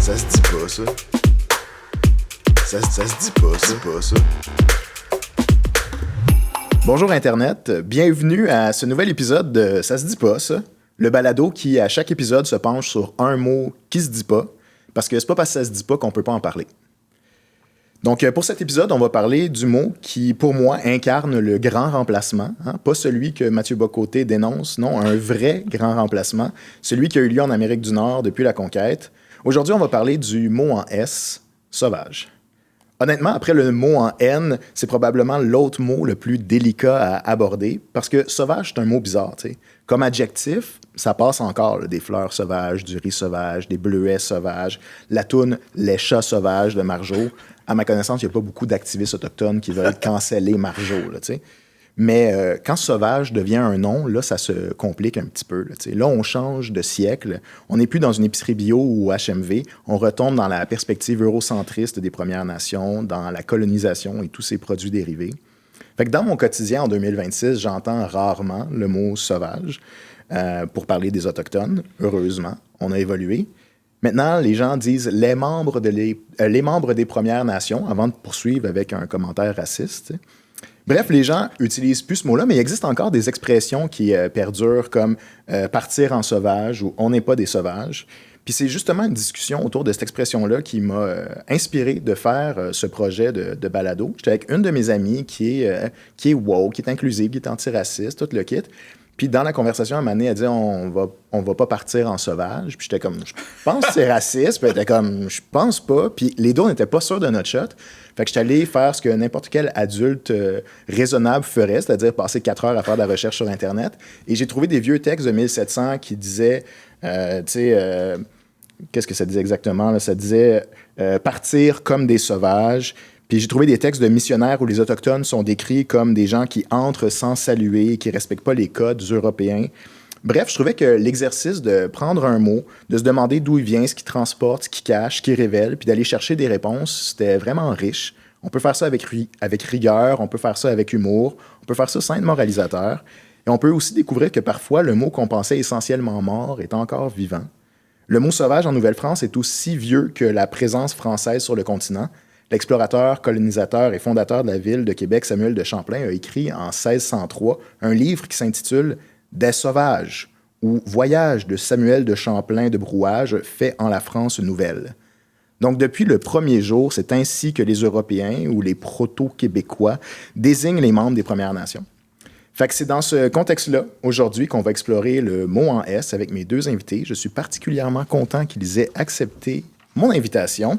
Ça se dit pas, ça. Ça se dit pas, ça. Bonjour Internet, bienvenue à ce nouvel épisode de Ça se dit pas, ça. Le balado qui, à chaque épisode, se penche sur un mot qui se dit pas, parce que c'est pas parce que ça se dit pas qu'on peut pas en parler. Donc, pour cet épisode, on va parler du mot qui, pour moi, incarne le grand remplacement. Pas celui que Mathieu Bock-Côté dénonce, non, un vrai grand remplacement, celui qui a eu lieu en Amérique du Nord depuis la conquête. Aujourd'hui, on va parler du mot en S, sauvage. Honnêtement, après le mot en N, c'est probablement l'autre mot le plus délicat à aborder, parce que sauvage, c'est un mot bizarre, tu sais. Comme adjectif, ça passe encore, là, des fleurs sauvages, du riz sauvage, des bleuets sauvages, la toune « Les chats sauvages » de Marjo. À ma connaissance, il n'y a pas beaucoup d'activistes autochtones qui veulent canceller Marjo, là, tu sais. Mais quand sauvage devient un nom, là, ça se complique un petit peu. Là, là, on change de siècle. On n'est plus dans une épicerie bio ou HMV. On retombe dans la perspective eurocentriste des Premières Nations, dans la colonisation et tous ses produits dérivés. Fait que dans mon quotidien, en 2026, j'entends rarement le mot « sauvage » pour parler des Autochtones. Heureusement, on a évolué. Maintenant, les gens disent les membres des Premières Nations avant de poursuivre avec un commentaire raciste. Bref, les gens utilisent plus ce mot-là, mais il existe encore des expressions qui perdurent comme partir en sauvage ou on n'est pas des sauvages. Puis c'est justement une discussion autour de cette expression-là qui m'a inspiré de faire ce projet de balado. J'étais avec une de mes amies qui est woke, qui est inclusive, qui est antiraciste, tout le kit. Puis dans la conversation, à un moment donné, elle dit on va pas partir en sauvage. Puis j'étais comme, je pense que c'est raciste. Puis elle était comme, je pense pas. Puis les deux n'étaient pas sûrs de notre shot. Fait que j'étais allé faire ce que n'importe quel adulte raisonnable ferait, c'est-à-dire passer 4 heures à faire de la recherche sur Internet. Et j'ai trouvé des vieux textes de 1700 qui disaient, qu'est-ce que ça disait exactement? Là? Ça disait partir comme des sauvages. Puis j'ai trouvé des textes de missionnaires où les Autochtones sont décrits comme des gens qui entrent sans saluer, qui ne respectent pas les codes européens. Bref, je trouvais que l'exercice de prendre un mot, de se demander d'où il vient, ce qu'il transporte, ce qu'il cache, ce qu'il révèle, puis d'aller chercher des réponses, c'était vraiment riche. On peut faire ça avec rigueur, on peut faire ça avec humour, on peut faire ça sans être moralisateur. Et on peut aussi découvrir que parfois, le mot qu'on pensait essentiellement mort est encore vivant. Le mot sauvage en Nouvelle-France est aussi vieux que la présence française sur le continent. L'explorateur, colonisateur et fondateur de la ville de Québec, Samuel de Champlain, a écrit en 1603 un livre qui s'intitule « Des sauvages » ou « Voyage de Samuel de Champlain de Brouage fait en la France nouvelle ». Donc, depuis le premier jour, c'est ainsi que les Européens ou les proto-Québécois désignent les membres des Premières Nations. Fait que c'est dans ce contexte-là, aujourd'hui, qu'on va explorer le mot en S avec mes deux invités. Je suis particulièrement content qu'ils aient accepté mon invitation.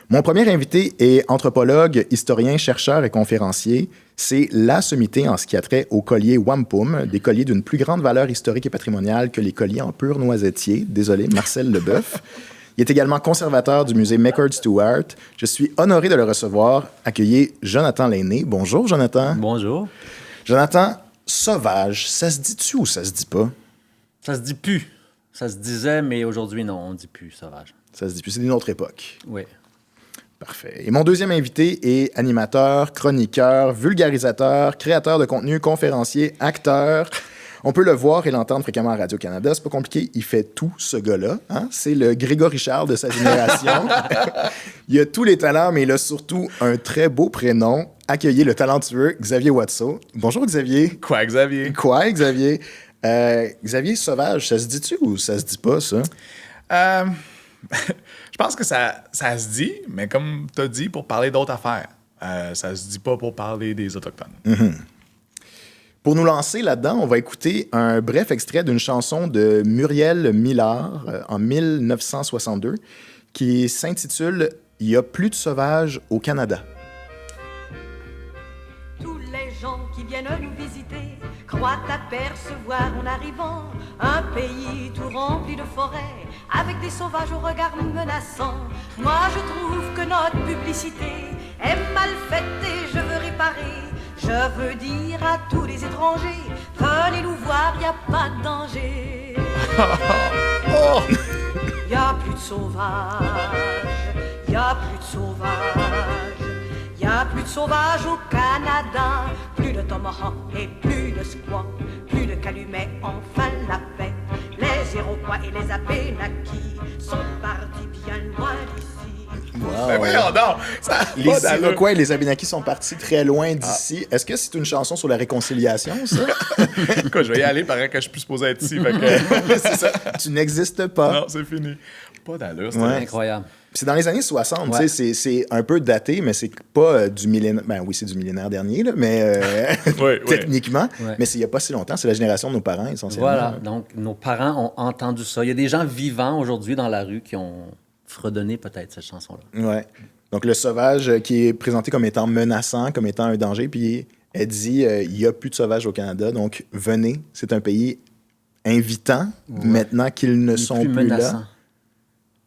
Mon premier invité est anthropologue, historien, chercheur et conférencier. C'est la sommité en ce qui a trait aux colliers wampum, des colliers d'une plus grande valeur historique et patrimoniale que les colliers en pur noisetier. Désolé, Marcel Leboeuf. Il est également conservateur du musée McCord-Stewart. Je suis honoré de le recevoir. Accueillez Jonathan Lainé. Bonjour, Jonathan. Bonjour. Jonathan, sauvage, ça se dit-tu ou ça se dit pas? Ça se dit plus. Ça se disait, mais aujourd'hui, non, on dit plus sauvage. Ça se dit plus, c'est d'une autre époque. Oui. Parfait. Et mon deuxième invité est animateur, chroniqueur, vulgarisateur, créateur de contenu, conférencier, acteur. On peut le voir et l'entendre fréquemment à Radio-Canada. C'est pas compliqué, il fait tout, ce gars-là. Hein? C'est le Grégory Charles de sa génération. Il a tous les talents, mais il a surtout un très beau prénom. Accueillez le talentueux Xavier Watso. Bonjour, Xavier. Quoi, Xavier? Quoi, Xavier? Xavier Sauvage, ça se dit-tu ou ça se dit pas, ça? Je pense que ça se dit, mais comme tu as dit, pour parler d'autres affaires. Ça se dit pas pour parler des Autochtones. Mm-hmm. Pour nous lancer là-dedans, on va écouter un bref extrait d'une chanson de Muriel Millard en 1962 qui s'intitule « Il y a plus de sauvages au Canada ». Tous les gens qui viennent nous visiter croient apercevoir en arrivant un pays tout rempli de forêts avec des sauvages au regard menaçant. Moi je trouve que notre publicité est mal faite et je veux réparer. Je veux dire à tous les étrangers, venez nous voir, y a pas de danger. Y a plus de sauvages, y a plus de sauvages. Y a plus de sauvages au Canada, plus de tomahawk et plus de squaw, plus de calumet, enfin la paix. Les Iroquois et les Abénakis sont partis bien Ben voyons donc! Ça a Les pas d'allure. Iroquois et les Abénaquis sont partis très loin d'ici. Est-ce que c'est une chanson sur la réconciliation, ça? Écoute, je vais y aller, paraît que je suis plus supposé être ici. Fait que... C'est ça. Tu n'existes pas. non, c'est fini. Pas d'allure, c'était Ouais. Incroyable. C'est dans les années 60, Ouais. tu sais, c'est un peu daté, mais c'est pas du millénaire. Ben oui, c'est du millénaire dernier, là, mais Oui, oui. techniquement. Ouais. Mais c'est il n'y a pas si longtemps, c'est la génération de nos parents, essentiellement. Voilà. Donc, nos parents ont entendu ça. Il y a des gens vivants aujourd'hui dans la rue qui ont fredonné peut-être cette chanson-là. Ouais. Donc le sauvage qui est présenté comme étant menaçant, comme étant un danger, puis elle dit il n'y a plus de sauvages au Canada, donc venez, c'est un pays invitant maintenant qu'ils ne Il est sont plus plus menaçant. là.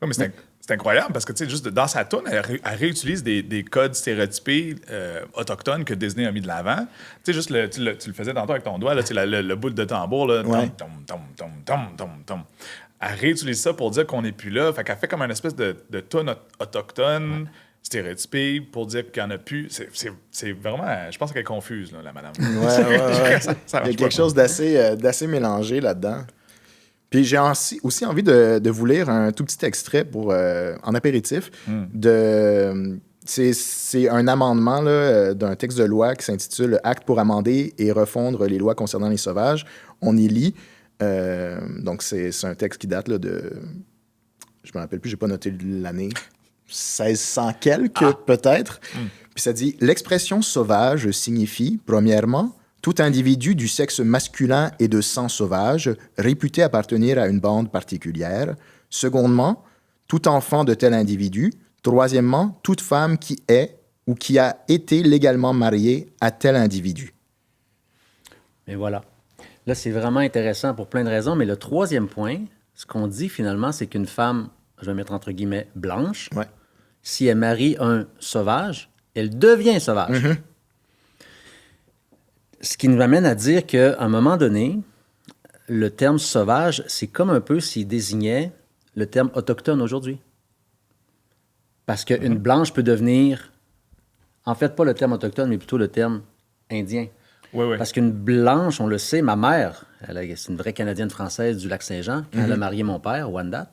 Ouais, mais c'est incroyable parce que, tu sais, juste dans sa toune, elle réutilise des codes stéréotypés autochtones que Disney a mis de l'avant. Tu sais, juste, tu le faisais tantôt avec ton doigt, là, tu sais, le bout de tambour, là. Ouais. Tom, tom, tom, tom, tom, tom. Elle réutilise ça pour dire qu'on n'est plus là. Fait qu'elle fait comme une espèce de toune autochtone, stéréotypée, pour dire qu'il n'y en a plus. C'est vraiment... Je pense qu'elle est confuse, là, la madame. Ouais. Ça Il y a marche quelque pas. chose d'assez mélangé là-dedans. Puis j'ai aussi envie de vous lire un tout petit extrait pour, en apéritif. C'est un amendement là, d'un texte de loi qui s'intitule « Acte pour amender et refondre les lois concernant les sauvages ». On y lit. Donc c'est un texte qui date là, de... Je me rappelle plus, j'ai pas noté l'année. 1600 quelques, peut-être. Puis ça dit « L'expression sauvage signifie, premièrement, tout individu du sexe masculin et de sang sauvage, réputé appartenir à une bande particulière. Secondement, tout enfant de tel individu. Troisièmement, toute femme qui est ou qui a été légalement mariée à tel individu. » Mais voilà. Là, c'est vraiment intéressant pour plein de raisons. Mais le troisième point, ce qu'on dit finalement, c'est qu'une femme, je vais mettre entre guillemets, blanche, Ouais. si elle marie un sauvage, elle devient sauvage. Ce qui nous amène à dire qu'à un moment donné, le terme sauvage, c'est comme un peu s'il désignait le terme autochtone aujourd'hui. Parce qu'une blanche peut devenir, en fait, pas le terme autochtone, mais plutôt le terme indien. Oui, oui. Parce qu'une blanche, on le sait, ma mère, c'est une vraie Canadienne française du Lac-Saint-Jean, quand elle a marié mon père, Wendat,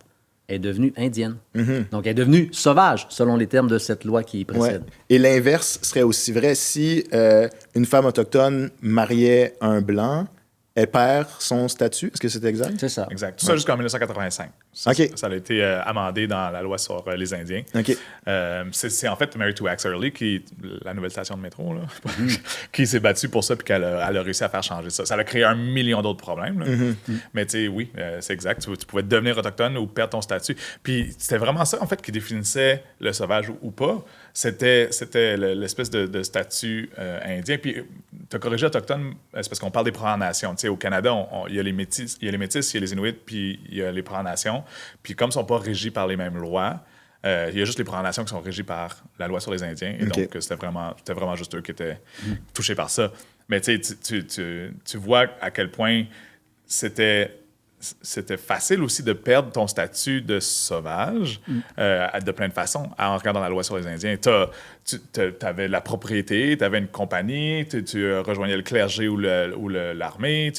elle est devenue indienne. Donc, elle est devenue sauvage, selon les termes de cette loi qui Ouais. précède. Et l'inverse serait aussi vrai si une femme autochtone mariait un blanc, elle perd son statut. Est-ce que c'est exact? C'est ça. Exact. Tout ça jusqu'en 1985. Ça, OK. ça a été amendé dans la loi sur les Indiens. OK. C'est en fait Mary to Axe Early, qui la nouvelle station de métro, là, qui s'est battue pour ça puis qu'elle a réussi à faire changer ça. Ça a créé 1 million d'autres problèmes. Là. Mais tu sais, oui, c'est exact. Tu pouvais devenir autochtone ou perdre ton statut. Puis c'était vraiment ça, en fait, qui définissait le sauvage ou pas. C'était l'espèce de statut indien. Puis tu as corrigé autochtone, c'est parce qu'on parle des Premières Nations. Tu sais, au Canada, il y a les Métis, il y a les Inuits, puis il y a les Premières Nations. Puis comme ils ne sont pas régis par les mêmes lois, il y a juste les Premières Nations qui sont régies par la loi sur les Indiens. Et OK. donc, c'était vraiment juste eux qui étaient touchés par ça. Mais tu sais, tu vois à quel point c'était facile aussi de perdre ton statut de sauvage de plein de façons en regardant la loi sur les Indiens. Tu avais la propriété, tu avais une compagnie, tu rejoignais le clergé ou l'armée.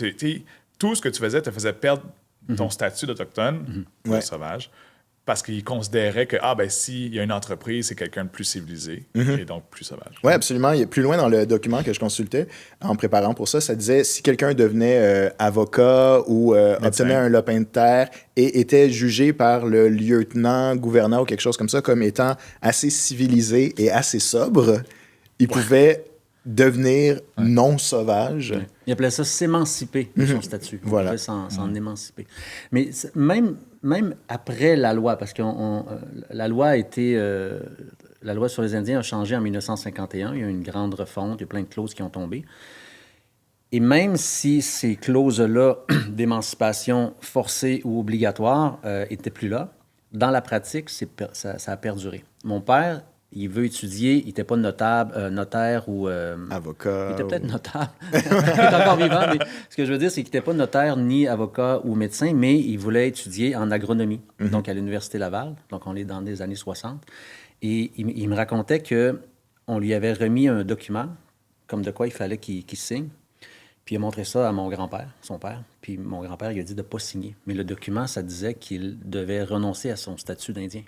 Tout ce que tu faisais te faisait perdre ton statut d'autochtone, de Ouais. sauvage, parce qu'ils considéraient que, s'il y a une entreprise, c'est quelqu'un de plus civilisé et donc plus sauvage. Oui, absolument. Il y a plus loin dans le document que je consultais en préparant pour ça, ça disait si quelqu'un devenait avocat ou obtenait un lopin de terre et était jugé par le lieutenant-gouverneur ou quelque chose comme ça comme étant assez civilisé et assez sobre, il pouvait devenir non sauvage. Il appelait ça s'émanciper de son statut. Voilà. Il pouvait s'en émanciper. Mais même après la loi, parce que la loi a été... la loi sur les Indiens a changé en 1951. Il y a eu une grande refonte. Il y a plein de clauses qui ont tombé. Et même si ces clauses-là d'émancipation forcée ou obligatoire n'étaient plus là, dans la pratique, ça a perduré. Mon père, il veut étudier, il n'était pas notaire ou... Avocat. Il était peut-être notable. Il est encore vivant, mais ce que je veux dire, c'est qu'il n'était pas notaire ni avocat ou médecin, mais il voulait étudier en agronomie, donc à l'Université Laval. Donc, on est dans les années 60. Et il me racontait qu'on lui avait remis un document, comme de quoi il fallait qu'il signe. Puis il a montré ça à mon grand-père, son père. Puis mon grand-père, il a dit de ne pas signer. Mais le document, ça disait qu'il devait renoncer à son statut d'Indien.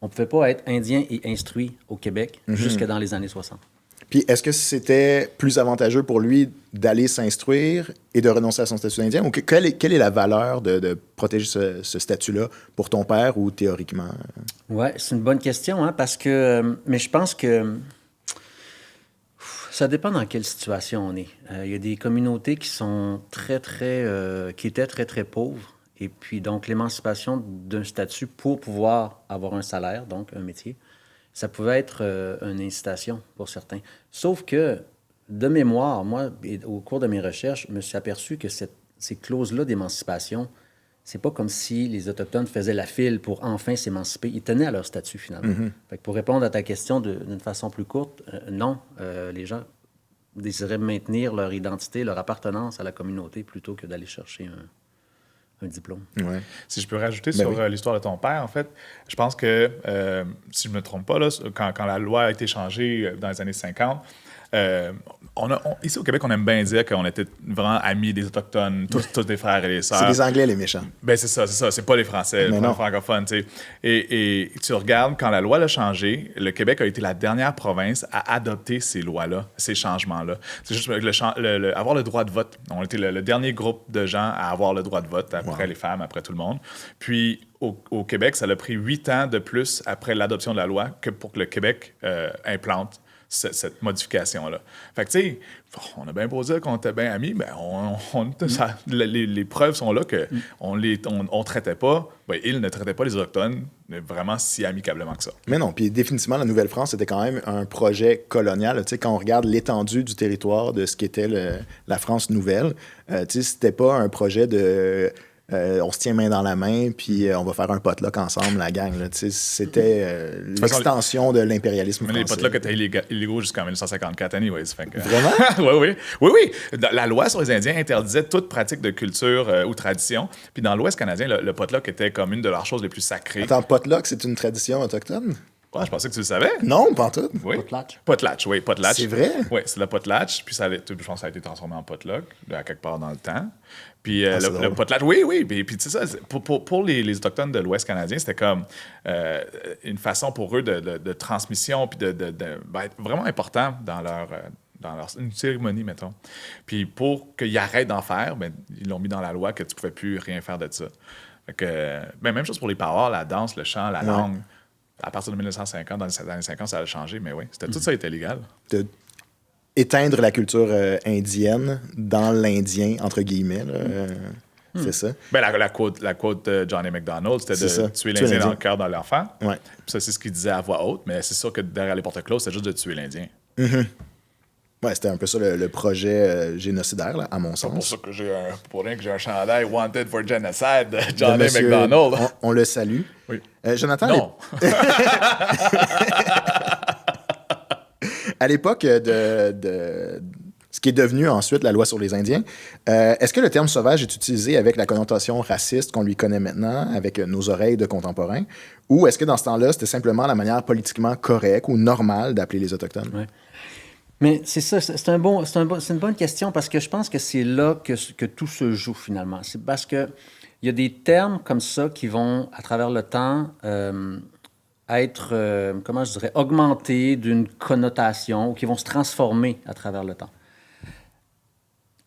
On ne pouvait pas être indien et instruit au Québec jusque dans les années 60. Puis est-ce que c'était plus avantageux pour lui d'aller s'instruire et de renoncer à son statut d'Indien? Ou quelle est la valeur de protéger ce statut-là pour ton père ou théoriquement? Oui, c'est une bonne question, hein, parce que... mais je pense que ça dépend dans quelle situation on est. Il y a des communautés qui sont qui étaient très, très pauvres. Et puis, donc, l'émancipation d'un statut pour pouvoir avoir un salaire, donc un métier, ça pouvait être une incitation pour certains. Sauf que, de mémoire, moi, au cours de mes recherches, je me suis aperçu que ces clauses-là d'émancipation, c'est pas comme si les Autochtones faisaient la file pour enfin s'émanciper. Ils tenaient à leur statut, finalement. Fait que pour répondre à ta question d'une façon plus courte, non, les gens désiraient maintenir leur identité, leur appartenance à la communauté plutôt que d'aller chercher un diplôme. Ouais. Si je peux rajouter sur l'histoire de ton père, en fait, je pense que, si je ne me trompe pas, là, quand la loi a été changée dans les années 50, ici au Québec, on aime bien dire qu'on était vraiment amis des Autochtones, tous des frères et des sœurs. C'est les Anglais, les méchants. Ben c'est ça. C'est pas les Français, pas les francophones, tu sais. Et tu regardes, quand la loi a changé, le Québec a été la dernière province à adopter ces lois-là, ces changements-là. C'est juste avoir le droit de vote. On était le dernier groupe de gens à avoir le droit de vote, après les femmes, après tout le monde. Puis, au Québec, ça a pris 8 ans de plus après l'adoption de la loi que pour que le Québec implante cette modification-là. Fait que, tu sais, on a bien beau dire qu'on était bien amis, ben les preuves sont là qu'on traitait pas, ils ne traitaient pas les Autochtones vraiment si amicablement que ça. Mais non, puis définitivement, la Nouvelle-France, c'était quand même un projet colonial. Tu sais, quand on regarde l'étendue du territoire de ce qu'était la France nouvelle, tu sais, c'était pas un projet de... on se tient main dans la main, puis on va faire un potluck ensemble, la gang. Là, c'était l'extension de l'impérialisme français. Mais les potlucks étaient illégaux jusqu'en 1954, anyways. Vraiment? Oui. La loi sur les Indiens interdisait toute pratique de culture ou tradition. Puis dans l'Ouest canadien, le potluck était comme une de leurs choses les plus sacrées. Attends, potluck, c'est une tradition autochtone? Ouais, je pensais que tu le savais. Non, pas en tout. Oui. Potlatch. Potlatch, oui, potlatch. C'est vrai? Oui, c'est le potlatch. Puis je pense que ça a été transformé en potluck, à quelque part dans le temps. Puis le potlatch, oui. Puis tu sais ça, pour les Autochtones de l'Ouest canadien, c'était comme une façon pour eux de transmission, puis être vraiment important dans une cérémonie, mettons. Puis pour qu'ils arrêtent d'en faire, ils l'ont mis dans la loi que tu ne pouvais plus rien faire de ça. Fait que, même chose pour les paroles, la danse, le chant, la langue. À partir de 1950, dans les années 50, ça a changé, mais oui, tout ça était légal. Éteindre la culture indienne dans l'indien, entre guillemets, c'est ça. La quote de Johnny McDonald, c'était de tuer l'Indien dans le cœur de l'enfant. Ouais. Ça, c'est ce qu'il disait à voix haute, mais c'est sûr que derrière les portes closes, c'était juste de tuer l'Indien. Ouais, c'était un peu ça le projet génocidaire, là, à mon sens. C'est pour ça que j'ai un chandail Wanted for Genocide de Johnny McDonald. On le salue. Oui. Jonathan, non. À l'époque de ce qui est devenu ensuite la loi sur les Indiens, est-ce que le terme sauvage est utilisé avec la connotation raciste qu'on lui connaît maintenant, avec nos oreilles de contemporains, ou est-ce que dans ce temps-là, c'était simplement la manière politiquement correcte ou normale d'appeler les Autochtones? Ouais. Mais c'est ça, c'est une bonne question parce que je pense que c'est là que tout se joue finalement. C'est parce que il y a des termes comme ça qui vont, à travers le temps, être, comment je dirais, augmentés d'une connotation ou qui vont se transformer à travers le temps.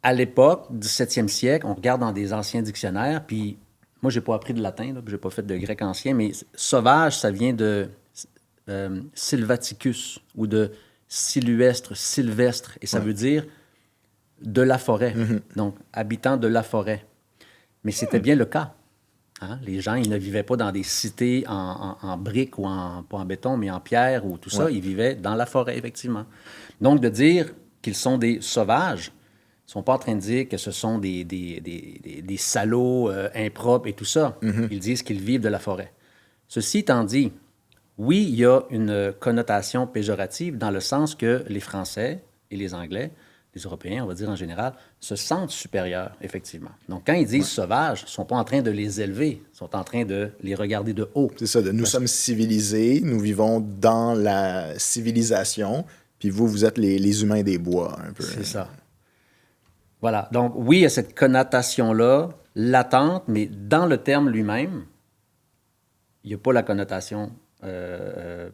À l'époque, 17e siècle, on regarde dans des anciens dictionnaires, puis moi, j'ai pas appris de latin, je n'ai pas fait de grec ancien, mais sauvage, ça vient de sylvaticus ou de sylvestre, et ça veut dire de la forêt, donc habitant de la forêt. Mais c'était bien le cas. Hein? Les gens, ils ne vivaient pas dans des cités en briques ou pas en béton, mais en pierre ou tout ça. Ils vivaient dans la forêt, effectivement. Donc, de dire qu'ils sont des sauvages, ils ne sont pas en train de dire que ce sont des salauds impropres et tout ça. Ils disent qu'ils vivent de la forêt. Ceci étant dit, oui, il y a une connotation péjorative dans le sens que les Français et les Anglais, les Européens, on va dire en général, se sentent supérieurs, effectivement. Donc, quand ils disent sauvages, ils ne sont pas en train de les élever, ils sont en train de les regarder de haut. C'est ça, nous sommes civilisés, nous vivons dans la civilisation, puis vous êtes les humains des bois, un peu. C'est ça. Voilà. Donc, oui, il y a cette connotation-là, latente, mais dans le terme lui-même, il n'y a pas la connotation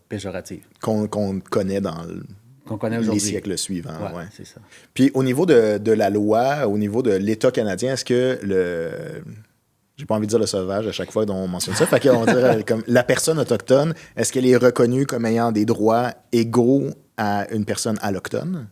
péjorative. Qu'on connaît dans Qu'on connaît les aujourd'hui. siècles suivants. Ouais, Ouais. c'est ça. Puis au niveau de la loi, au niveau de l'État canadien, est-ce que j'ai pas envie de dire le sauvage à chaque fois dont on mentionne ça, fait qu'on dirait comme la personne autochtone, est-ce qu'elle est reconnue comme ayant des droits égaux à une personne allochtone?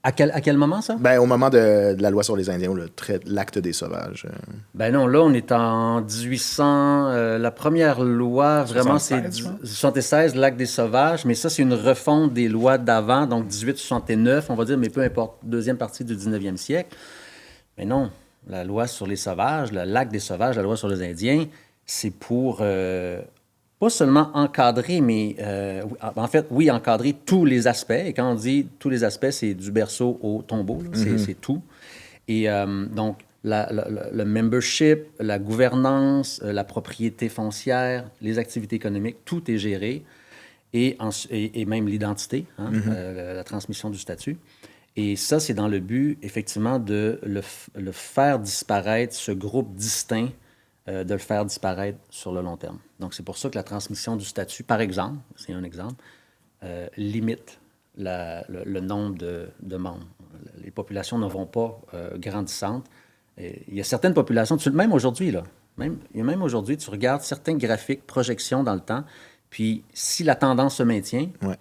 À quel moment, ça? Ben, au moment de la loi sur les Indiens, ou l'acte des sauvages. Ben non, là, on est en 1800. La première loi, vraiment, 76, c'est je pense. 76, l'acte des sauvages. Mais ça, c'est une refonte des lois d'avant, donc 1869, on va dire, mais peu importe, deuxième partie du 19e siècle. Mais non, la loi sur les sauvages, l'acte des sauvages, la loi sur les Indiens, c'est pour pas seulement encadrer, mais en fait, oui, encadrer tous les aspects. Et quand on dit tous les aspects, c'est du berceau au tombeau, là. C'est tout. Et donc, le membership, la gouvernance, la propriété foncière, les activités économiques, tout est géré. Et même l'identité, hein, la transmission du statut. Et ça, c'est dans le but, effectivement, de le faire disparaître, ce groupe distinct, de le faire disparaître sur le long terme. Donc, c'est pour ça que la transmission du statut, par exemple, c'est un exemple, limite le nombre de membres. Les populations ne vont pas grandissantes. Et il y a certaines populations, même aujourd'hui, là, même aujourd'hui, tu regardes certains graphiques, projections dans le temps, puis si la tendance se maintient, Ouais.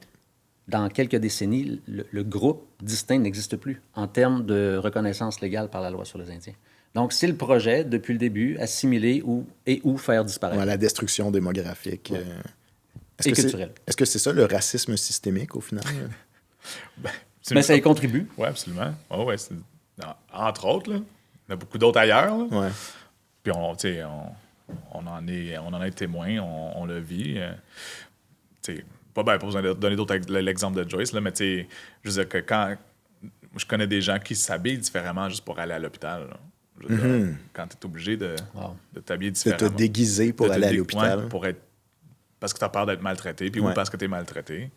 dans quelques décennies, le groupe distinct n'existe plus en termes de reconnaissance légale par la loi sur les Indiens. Donc, c'est le projet, depuis le début, assimiler ou faire disparaître. Ouais, la destruction démographique. Ouais. Est-ce Et que culturelle. Est-ce que c'est ça le racisme systémique, au final? Mais ça y contribue. Oui, absolument. Oh, ouais, entre autres, là. Il y en a beaucoup d'autres ailleurs. Là. Ouais. Puis on en est témoin, on le vit. Pas besoin de donner d'autres l'exemple de Joyce, là, mais je veux dire que quand je connais des gens qui s'habillent différemment juste pour aller à l'hôpital. Là. Je veux dire, quand tu es obligé de t'habiller De différemment. te déguiser pour aller à l'hôpital. Ouais, pour être, parce que tu as peur d'être maltraité, puis ou parce que tu es maltraité.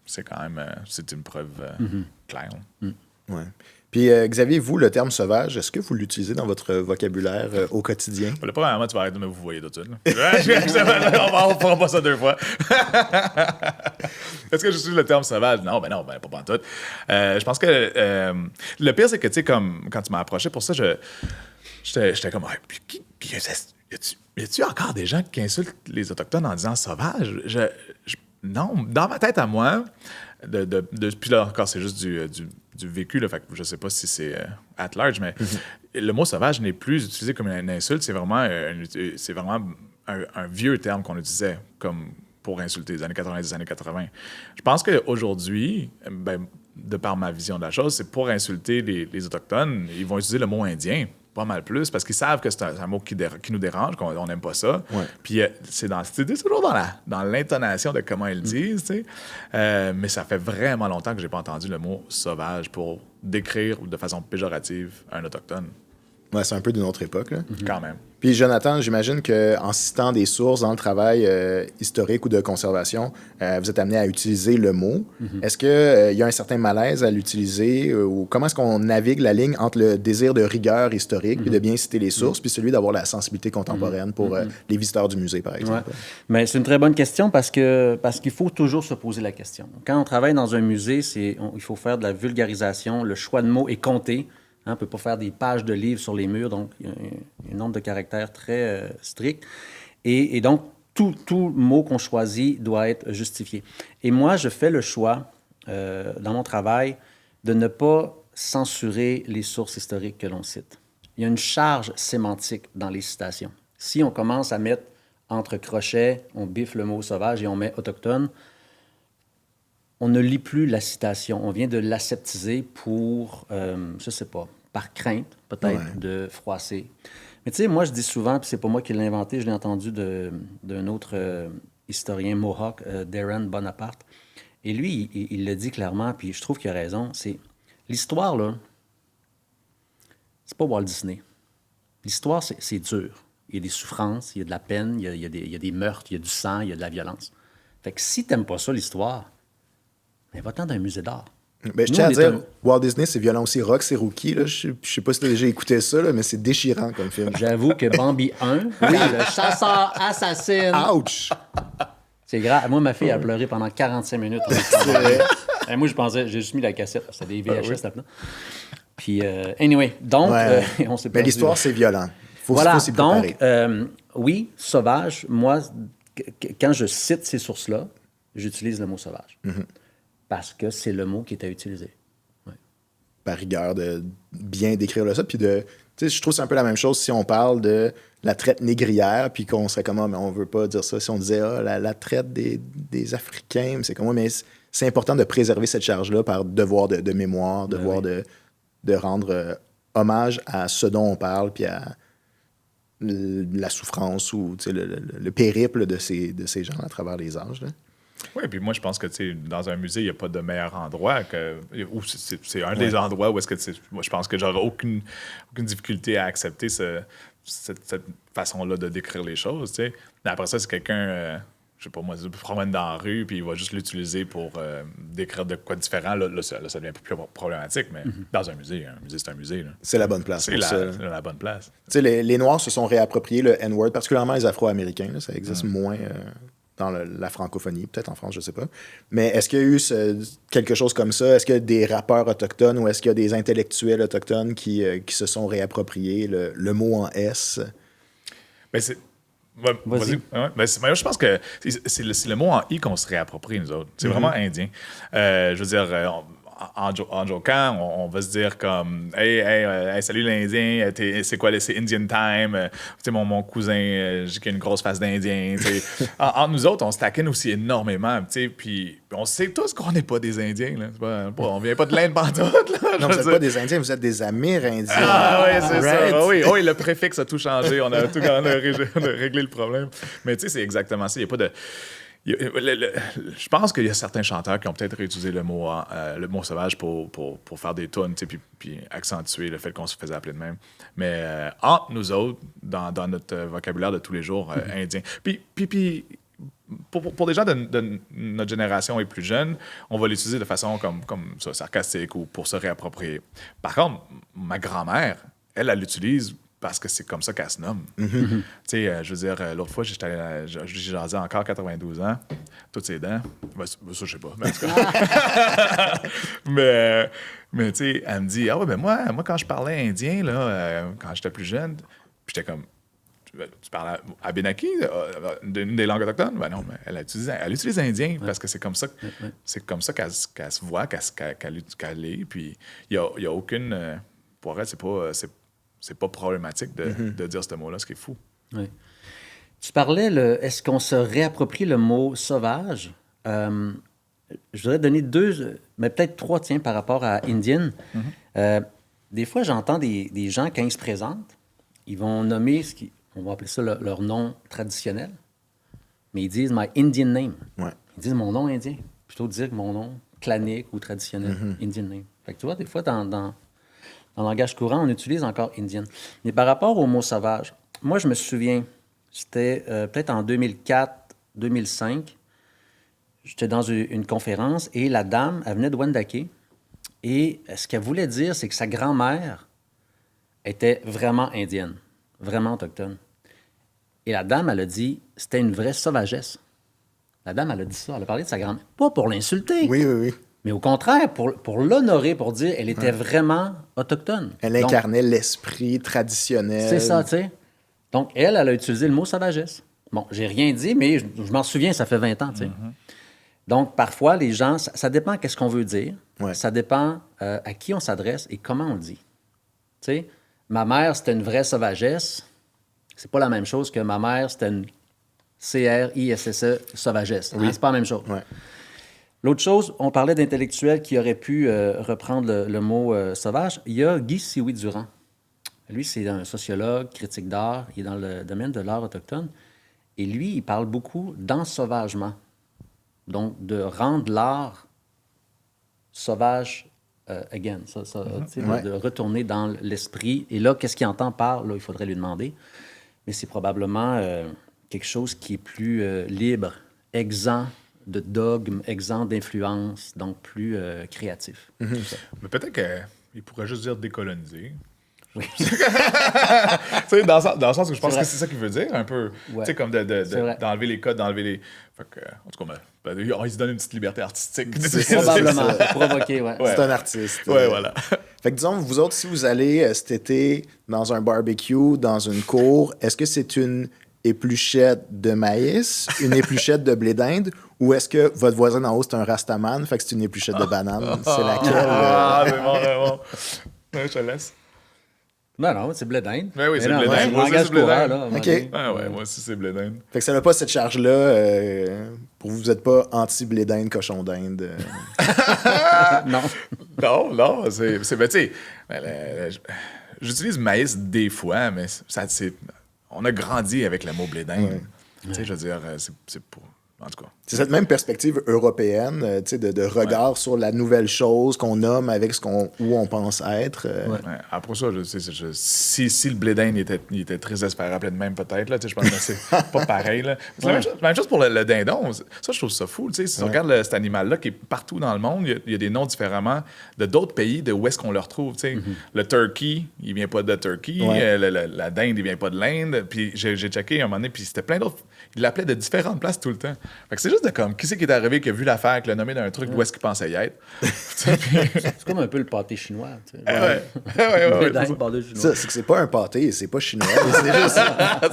C'est quand même c'est une preuve claire. Ouais. Puis, Xavier, vous, le terme sauvage, est-ce que vous l'utilisez dans votre vocabulaire au quotidien? Là, pas vraiment, tu vas arrêter de me vous voyez tout de suite. On ne fera pas ça deux fois. Est-ce que j'utilise le terme sauvage? Non, ben pas tout. Je pense que le pire, c'est que, tu sais, comme quand tu m'as approché pour ça, j'étais comme, y a-tu encore des gens qui insultent les Autochtones en disant sauvage? Non, dans ma tête à moi, puis là encore, c'est juste du vécu, là, fait que je sais pas si c'est at large, mais le mot sauvage n'est plus utilisé comme une insulte, c'est vraiment un vieux terme qu'on utilisait comme pour insulter les années 90, années 80. Je pense qu'aujourd'hui, de par ma vision de la chose, c'est pour insulter les Autochtones, ils vont utiliser le mot indien pas mal plus, parce qu'ils savent que c'est un mot qui nous dérange, qu'on n'aime pas ça. Ouais. Puis c'est toujours dans l'intonation de comment ils le disent, tu sais. Mais ça fait vraiment longtemps que j'ai pas entendu le mot « sauvage » pour décrire de façon péjorative un Autochtone. Ouais, c'est un peu d'une autre époque, là. Quand même. Puis, Jonathan, j'imagine qu'en citant des sources dans le travail historique ou de conservation, vous êtes amené à utiliser le mot. Est-ce qu'il y a un certain malaise à l'utiliser ou comment est-ce qu'on navigue la ligne entre le désir de rigueur historique, puis de bien citer les sources, puis celui d'avoir la sensibilité contemporaine pour les visiteurs du musée, par exemple? Ouais. Mais c'est une très bonne question parce qu'il faut toujours se poser la question. Quand on travaille dans un musée, il faut faire de la vulgarisation, le choix de mots est compté. On ne peut pas faire des pages de livres sur les murs, donc il y a un nombre de caractères très strict. Et donc, tout mot qu'on choisit doit être justifié. Et moi, je fais le choix, dans mon travail, de ne pas censurer les sources historiques que l'on cite. Il y a une charge sémantique dans les citations. Si on commence à mettre entre crochets, on biffe le mot sauvage et on met autochtone, on ne lit plus la citation. On vient de l'aseptiser pour, je sais pas, par crainte, peut-être, de froisser. Mais tu sais, moi, je dis souvent, puis c'est pas moi qui l'ai inventé, je l'ai entendu d'un autre historien Mohawk, Darren Bonaparte. Et lui, il le dit clairement, puis je trouve qu'il a raison. C'est l'histoire, là, c'est pas Walt Disney. L'histoire, c'est dur. Il y a des souffrances, il y a de la peine, il y a des meurtres, il y a du sang, il y a de la violence. Fait que si t'aimes pas ça, l'histoire, mais va-t'en dans un musée d'art. Ben, je Nous, tiens on à est dire, un- Walt Disney, c'est violent aussi. Rock, c'est Rookie. Là. Je sais pas si t'as déjà écouté ça, là, mais c'est déchirant comme film. J'avoue que Bambi 1, le chasseur assassine, Ouch! c'est grave. Moi, ma fille a pleuré pendant 45 minutes. Et moi, je pensais, j'ai juste mis la cassette. C'était des VHS là-dedans. Puis, anyway, donc, Ouais. on s'est Mais perdu. l'histoire, c'est violent. Voilà, faut s'y préparer. donc, oui, sauvage, moi, quand je cite ces sources-là, j'utilise le mot sauvage. Parce que c'est le mot qui est à utiliser. Par rigueur, de bien décrire le ça. Puis de. Tu sais, je trouve que c'est un peu la même chose si on parle de la traite négrière, puis qu'on serait comme, ah, mais on veut pas dire ça. Si on disait, ah, la traite des Africains, c'est comme, mais c'est important de préserver cette charge-là par devoir de mémoire, devoir de rendre hommage à ce dont on parle, puis à la souffrance ou tu sais, le périple de ces gens à travers les âges. Là. Oui, puis moi, je pense que dans un musée, il n'y a pas de meilleur endroit ou c'est un des endroits où est-ce que moi, je pense que j'aurais aucune difficulté à accepter cette façon-là de décrire les choses. Tu sais. Mais après ça, c'est quelqu'un, je sais pas moi, se promène dans la rue puis il va juste l'utiliser pour décrire de quoi de différent. Là, ça devient plus problématique, mais dans un musée, c'est un musée. Là. C'est la bonne place. C'est pour ça. la bonne place. Tu sais, les Noirs se sont réappropriés le N-word, particulièrement les Afro-Américains. Là, ça existe moins dans la francophonie, peut-être en France, je sais pas. Mais est-ce qu'il y a eu quelque chose comme ça? Est-ce qu'il y a des rappeurs autochtones ou est-ce qu'il y a des intellectuels autochtones qui se sont réappropriés le mot en S? Ben, c'est... Vas-y. Ouais, ben, je pense que c'est le mot en I qu'on se réapproprie, nous autres. C'est vraiment indien. Je veux dire, en jokant, on va se dire comme hey, salut l'Indien, c'est quoi, c'est Indian time. Tu sais, mon cousin, j'ai une grosse face d'Indien. Entre nous autres, on se taquine aussi énormément. Tu sais, puis on sait tous qu'on n'est pas des Indiens. Là. On vient pas de l'Inde pantoute. Non, vous n'êtes pas des Indiens, vous êtes des Amérindiens. Ah oui, c'est Right. ça. Ah oui, le préfixe a tout changé. On a réglé le problème. Mais tu sais, c'est exactement ça. Il n'y a pas de... Je pense qu'il y a certains chanteurs qui ont peut-être réutilisé le mot sauvage pour faire des tunes, puis accentuer le fait qu'on se faisait appeler de même. Mais entre nous autres, dans notre vocabulaire de tous les jours, indien. Puis pour des gens de notre génération et plus jeunes, on va l'utiliser de façon comme ça, sarcastique ou pour se réapproprier. Par contre, ma grand-mère, elle l'utilise parce que c'est comme ça qu'elle se nomme. Tu sais, je veux dire, l'autre fois, j'ai jasé encore 92 ans, toutes ses dents. Ben, ça, je sais pas, mais en tout cas. mais tu sais, elle me dit, ah ouais, ben moi, quand je parlais indien, là, quand j'étais plus jeune, j'étais comme, tu parles Abenaki, une des langues autochtones? Ben non, mais elle utilise indien parce que c'est comme ça, qu'elle se voit, qu'elle est. Puis il y a aucune... pour elle, c'est pas problématique de dire ce mot-là, ce qui est fou. Oui. Tu parlais, est-ce qu'on se réapproprie le mot sauvage? Je voudrais donner mais peut-être trois, tiens, par rapport à Indian. Des fois, j'entends des gens, quand ils se présentent, ils vont nommer, on va appeler ça leur nom traditionnel, mais ils disent « my Indian name Ouais. ». Ils disent « mon nom indien », plutôt que dire mon nom clanique ou traditionnel, Indian name. Fait que tu vois, des fois, dans le langage courant, on utilise encore Indian. Mais par rapport au mot sauvage, moi, je me souviens, c'était peut-être en 2004-2005, j'étais dans une conférence et la dame, elle venait de Wendake et ce qu'elle voulait dire, c'est que sa grand-mère était vraiment indienne, vraiment autochtone. Et la dame, elle a dit, c'était une vraie sauvagesse. La dame, elle a dit ça, elle a parlé de sa grand-mère. Pas pour l'insulter. Oui. Mais au contraire, pour l'honorer, pour dire elle était vraiment autochtone. Elle incarnait l'esprit traditionnel. C'est ça, tu sais. Donc, elle a utilisé le mot sauvagesse. Bon, j'ai rien dit, mais je m'en souviens, ça fait 20 ans, tu sais. Donc, parfois, les gens, ça dépend qu'est-ce qu'on veut dire. Ouais. Ça dépend à qui on s'adresse et comment on le dit. Tu sais, ma mère, c'était une vraie sauvagesse. C'est pas la même chose que ma mère, c'était une CRISSE sauvagesse. Oui. Hein, c'est pas la même chose. Ouais. L'autre chose, on parlait d'intellectuels qui auraient pu reprendre le mot sauvage. Il y a Guy Sioui-Durand. Lui, c'est un sociologue, critique d'art. Il est dans le domaine de l'art autochtone. Et lui, il parle beaucoup d'ensauvagement. Donc, de rendre l'art sauvage again. De retourner dans l'esprit. Et là, qu'est-ce qu'il entend par? Là, il faudrait lui demander. Mais c'est probablement quelque chose qui est plus libre, exempt dogmes, exempts d'influence, donc plus créatif. Mais peut-être qu'il pourrait juste dire décoloniser. Oui. Tu sais, dans le sens où je pense C'est vrai. que c'est ça qu'il veut dire, un peu. Ouais. Tu sais, comme C'est vrai. d'enlever les codes, d'enlever les. Fait que, en tout cas, il se donne une petite liberté artistique. C'est Probablement, ça. provoquer, ouais. C'est un artiste. Ouais, voilà. Fait que disons, vous autres, si vous allez cet été dans un barbecue, dans une cour, est-ce que c'est une épluchette de maïs, une épluchette de blé d'Inde, ou est-ce que votre voisin d'en haut, c'est un rastaman, fait que c'est une épluchette de banane? C'est laquelle? Ah, c'est bon, c'est bon. Ouais, je te laisse. Non, c'est blé d'Inde. Ben oui, c'est Mais blé non, d'Inde. le Moi aussi, langage c'est blé courant, d'Inde. là, à un moment OK. donné. Ah ouais, moi aussi, c'est blé d'Inde. Fait que ça n'a pas cette charge-là. Vous n'êtes pas anti-blé d'Inde, cochon d'Inde. Non. Non, ben, tu sais, j'utilise maïs des fois, mais on a grandi avec le mot blé d'Inde. Tu sais, je veux dire, c'est pour. En tout cas. C'est cette même perspective européenne, tu sais, de regard sur la nouvelle chose qu'on nomme avec où on pense être. Ouais. Après ça, si le blé d'Inde il était très espérable de même, peut-être, là, tu sais, je pense que c'est pas pareil. Là. C'est la même chose pour le dindon. Ça, je trouve ça fou. Tu sais, si on regarde cet animal-là qui est partout dans le monde, il y a des noms différemment de d'autres pays, de où est-ce qu'on le retrouve. Tu sais. Le turkey, il vient pas de Turquie. Ouais. La dinde, il vient pas de l'Inde. Puis j'ai checké un moment donné, puis c'était plein d'autres. Il l'appelait de différentes places tout le temps. Fait que c'est juste de comme, qui c'est qui est arrivé, qui a vu l'affaire, qui l'a nommé d'un truc d'où est-ce qu'il pensait y être. C'est comme un peu le pâté chinois. Tu sais. Ouais, Blé c'est ça. d'Inde, pâté chinois. Ça, c'est que c'est pas un pâté, c'est pas chinois.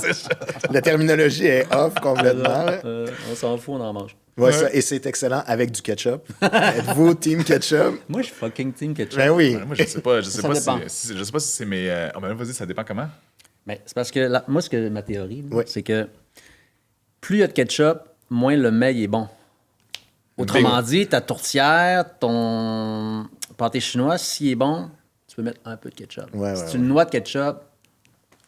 C'est juste. La terminologie est off complètement. là. On s'en fout, on en mange. Ouais, ça, et c'est excellent avec du ketchup. Êtes-vous team ketchup? Moi, je suis fucking team ketchup. Ben oui. Ouais, moi, je sais pas Ça si dépend. je sais pas si c'est mes. Ben, vas-y, ça dépend comment. Mais c'est parce que moi, ma théorie, là, Oui. c'est que plus il y a de ketchup, moins le mets est bon. Autrement dit, ta tourtière, ton pâté chinois, s'il est bon, tu peux mettre un peu de ketchup. Ouais, si ouais, tu une noix de ketchup,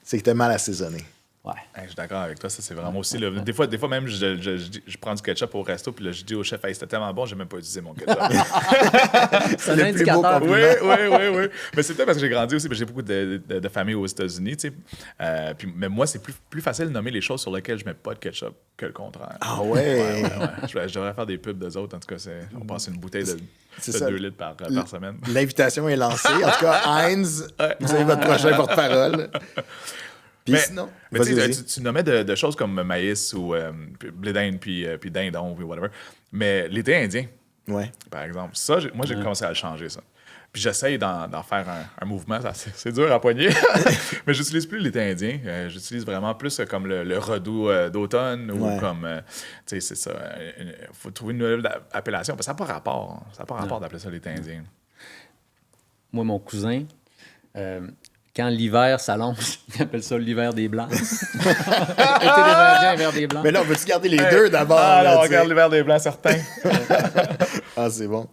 C'est que t'es mal assaisonné. ouais. Je suis d'accord avec toi, ça c'est vraiment aussi. Là, des fois même, je prends du ketchup au resto, puis là, je dis au chef, hey, c'était tellement bon, j'ai même pas utilisé mon ketchup. C'est un Le plus beau indicateur. compliment. Oui. Mais c'est peut-être parce que j'ai grandi aussi, parce que j'ai beaucoup de familles aux États-Unis, tu sais. Mais moi, c'est plus facile de nommer les choses sur lesquelles je mets pas de ketchup que le contraire. Ah ouais. Je devrais faire des pubs d'eux autres. En tout cas, on passe une bouteille de C'est de ça. 2 litres par semaine. L'invitation est lancée. En tout cas, Heinz, vous avez votre prochain porte-parole. Puis sinon, Mais vas-y, vas-y. tu nommais de choses comme maïs ou blé d'Inde, puis dindon, puis whatever. Mais l'été indien, Ouais. par exemple, ça, moi, j'ai commencé à le changer, ça. Puis j'essaye d'en faire un mouvement. C'est dur à poigner. Mais j'utilise plus l'été indien. J'utilise vraiment plus comme le redoux d'automne ou Ouais. comme... tu sais, c'est ça. Il faut trouver une nouvelle appellation. Parce que ça n'a pas rapport. Ça n'a pas rapport d'appeler ça l'été indien. Moi, mon cousin, quand l'hiver s'allonge, il appelle ça l'hiver des Blancs. Été des Indiens, hiver des Blancs. Mais là, on veut-tu garder les deux d'abord? Ah là, non, on tu sais? regarde l'hiver des Blancs, certains. Ah, c'est bon.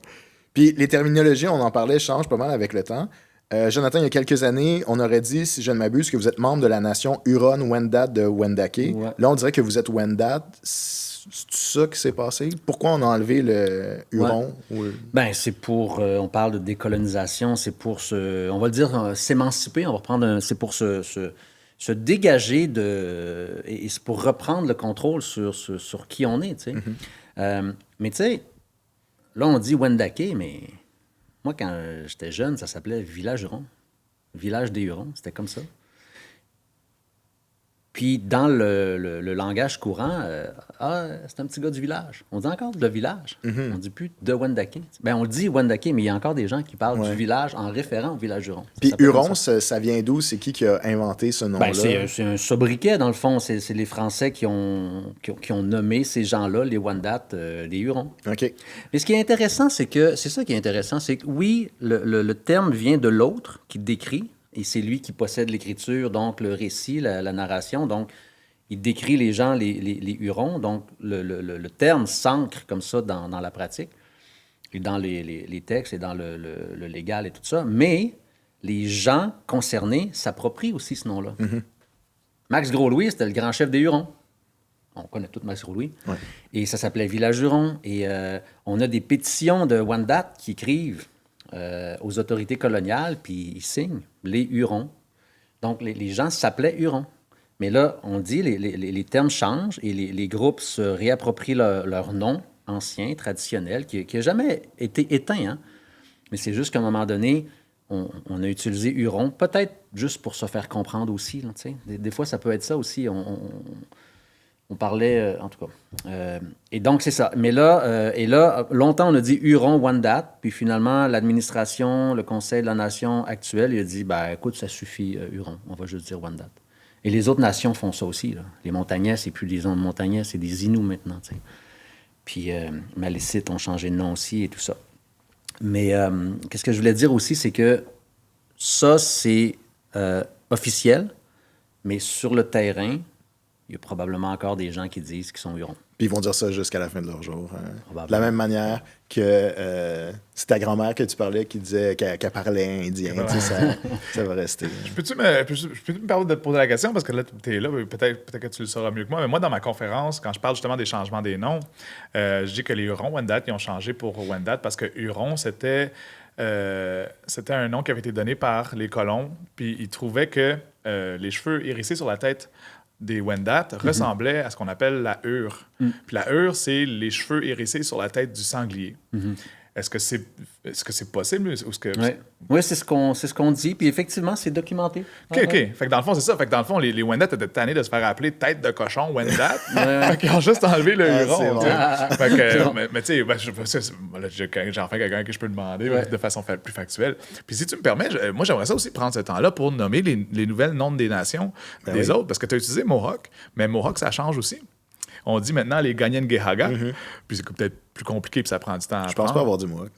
Puis les terminologies, on en parlait, changent pas mal avec le temps. Jonathan, il y a quelques années, on aurait dit, si je ne m'abuse, que vous êtes membre de la nation Huron-Wendat de Wendake. Ouais. Là, on dirait que vous êtes Wendat. C'est ça qui s'est passé? Pourquoi on a enlevé le Huron? Ben, c'est pour, on parle de décolonisation, c'est pour on va le dire, s'émanciper, on va reprendre, c'est pour se dégager et c'est pour reprendre le contrôle sur qui on est, tu sais. Mais tu sais, là, on dit Wendake, mais moi, quand j'étais jeune, ça s'appelait Village Huron. Village des Hurons, c'était comme ça. Puis, dans le langage courant, c'est un petit gars du village. On dit encore le village. On dit plus de Wendake. Ben, on le dit Wendake, mais il y a encore des gens qui parlent du village en référant au village Huron. Puis Ça s'appelle Huron, comme ça. ça vient d'où? C'est qui a inventé ce nom-là? Ben, c'est un sobriquet, dans le fond. C'est les Français qui ont nommé ces gens-là, les Wendat, des Hurons. OK. Mais ce qui est intéressant, c'est ça qui est intéressant, c'est que oui, le terme vient de l'autre qui décrit, et c'est lui qui possède l'écriture, donc le récit, la narration. Donc, il décrit les gens, les Hurons. Donc, le terme s'ancre comme ça dans la pratique, et dans les textes, et dans le légal et tout ça. Mais les gens concernés s'approprient aussi ce nom-là. Max Gros-Louis, c'était le grand chef des Hurons. On connaît tout Max Gros-Louis. Ouais. Et ça s'appelait Village Huron. Et on a des pétitions de Wendat qui écrivent aux autorités coloniales, puis ils signent les Hurons. Donc, les gens s'appelaient Hurons. Mais là, on dit, les termes changent et les groupes se réapproprient leur nom ancien, traditionnel, qui n'a jamais été éteint. Hein? Mais c'est juste qu'à un moment donné, on a utilisé Huron, peut-être juste pour se faire comprendre aussi. Là, des fois, ça peut être ça aussi. On parlait, en tout cas. Et donc, c'est ça. Mais là, longtemps, on a dit Huron, Wendat. Puis finalement, l'administration, le Conseil de la Nation actuel, il a dit, écoute, ça suffit, Huron. On va juste dire Wendat. Et les autres nations font ça aussi. Là. Les Montagnais, c'est plus des Montagnais, c'est des Inuits maintenant. T'sais. Puis Malécites ont changé de nom aussi et tout ça. Mais qu'est-ce que je voulais dire aussi, c'est que ça, c'est officiel, mais sur le terrain, il y a probablement encore des gens qui disent qu'ils sont Hurons. Puis ils vont dire ça jusqu'à la fin de leur jour. De la même manière que c'est ta grand-mère que tu parlais qui disait qu'elle parlait indien. Ça va rester. Je peux-tu me permettre de te poser la question? Parce que là, tu es là, peut-être que tu le sauras mieux que moi. Mais moi, dans ma conférence, quand je parle justement des changements des noms, je dis que les Hurons, Wendat, ils ont changé pour Wendat parce que Huron, c'était un nom qui avait été donné par les colons. Puis ils trouvaient que les cheveux hérissés sur la tête des Wendat ressemblaient à ce qu'on appelle la hure. Puis la hure, c'est les cheveux hérissés sur la tête du sanglier. Est-ce que c'est possible? Oui, c'est ce qu'on dit. Puis effectivement, c'est documenté. OK. Fait que dans le fond, c'est ça. Fait que dans le fond, les Wendat étaient tannés de se faire appeler tête de cochon Wendat. Fait qu'ils ont juste enlevé le Huron. Fait que, mais tu sais, j'ai enfin quelqu'un que je peux demander de façon plus factuelle. Puis si tu me permets, moi, j'aimerais ça aussi prendre ce temps-là pour nommer les nouvelles noms des nations des autres. Parce que tu as utilisé Mohawk, mais Mohawk, ça change aussi. On dit maintenant les Ganyengehaga, puis c'est peut-être plus compliqué, puis ça prend du temps à Je pense pas avoir du Mohawk.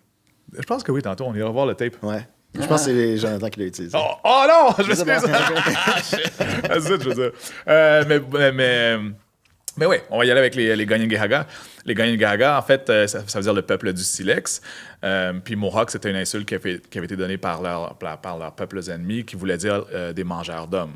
Je pense que oui, tantôt, on ira voir le tape. Ouais. Je pense que c'est Jonathan qui l'a utilisé. Oh non! Je m'excuse. Je veux dire. Mais oui, on va y aller avec les Ganyengehaga. Les Ganyengehaga, en fait, ça veut dire le peuple du silex. Puis Mohawk, c'était une insulte qui avait été donnée par leurs peuples ennemis, qui voulait dire des mangeurs d'hommes.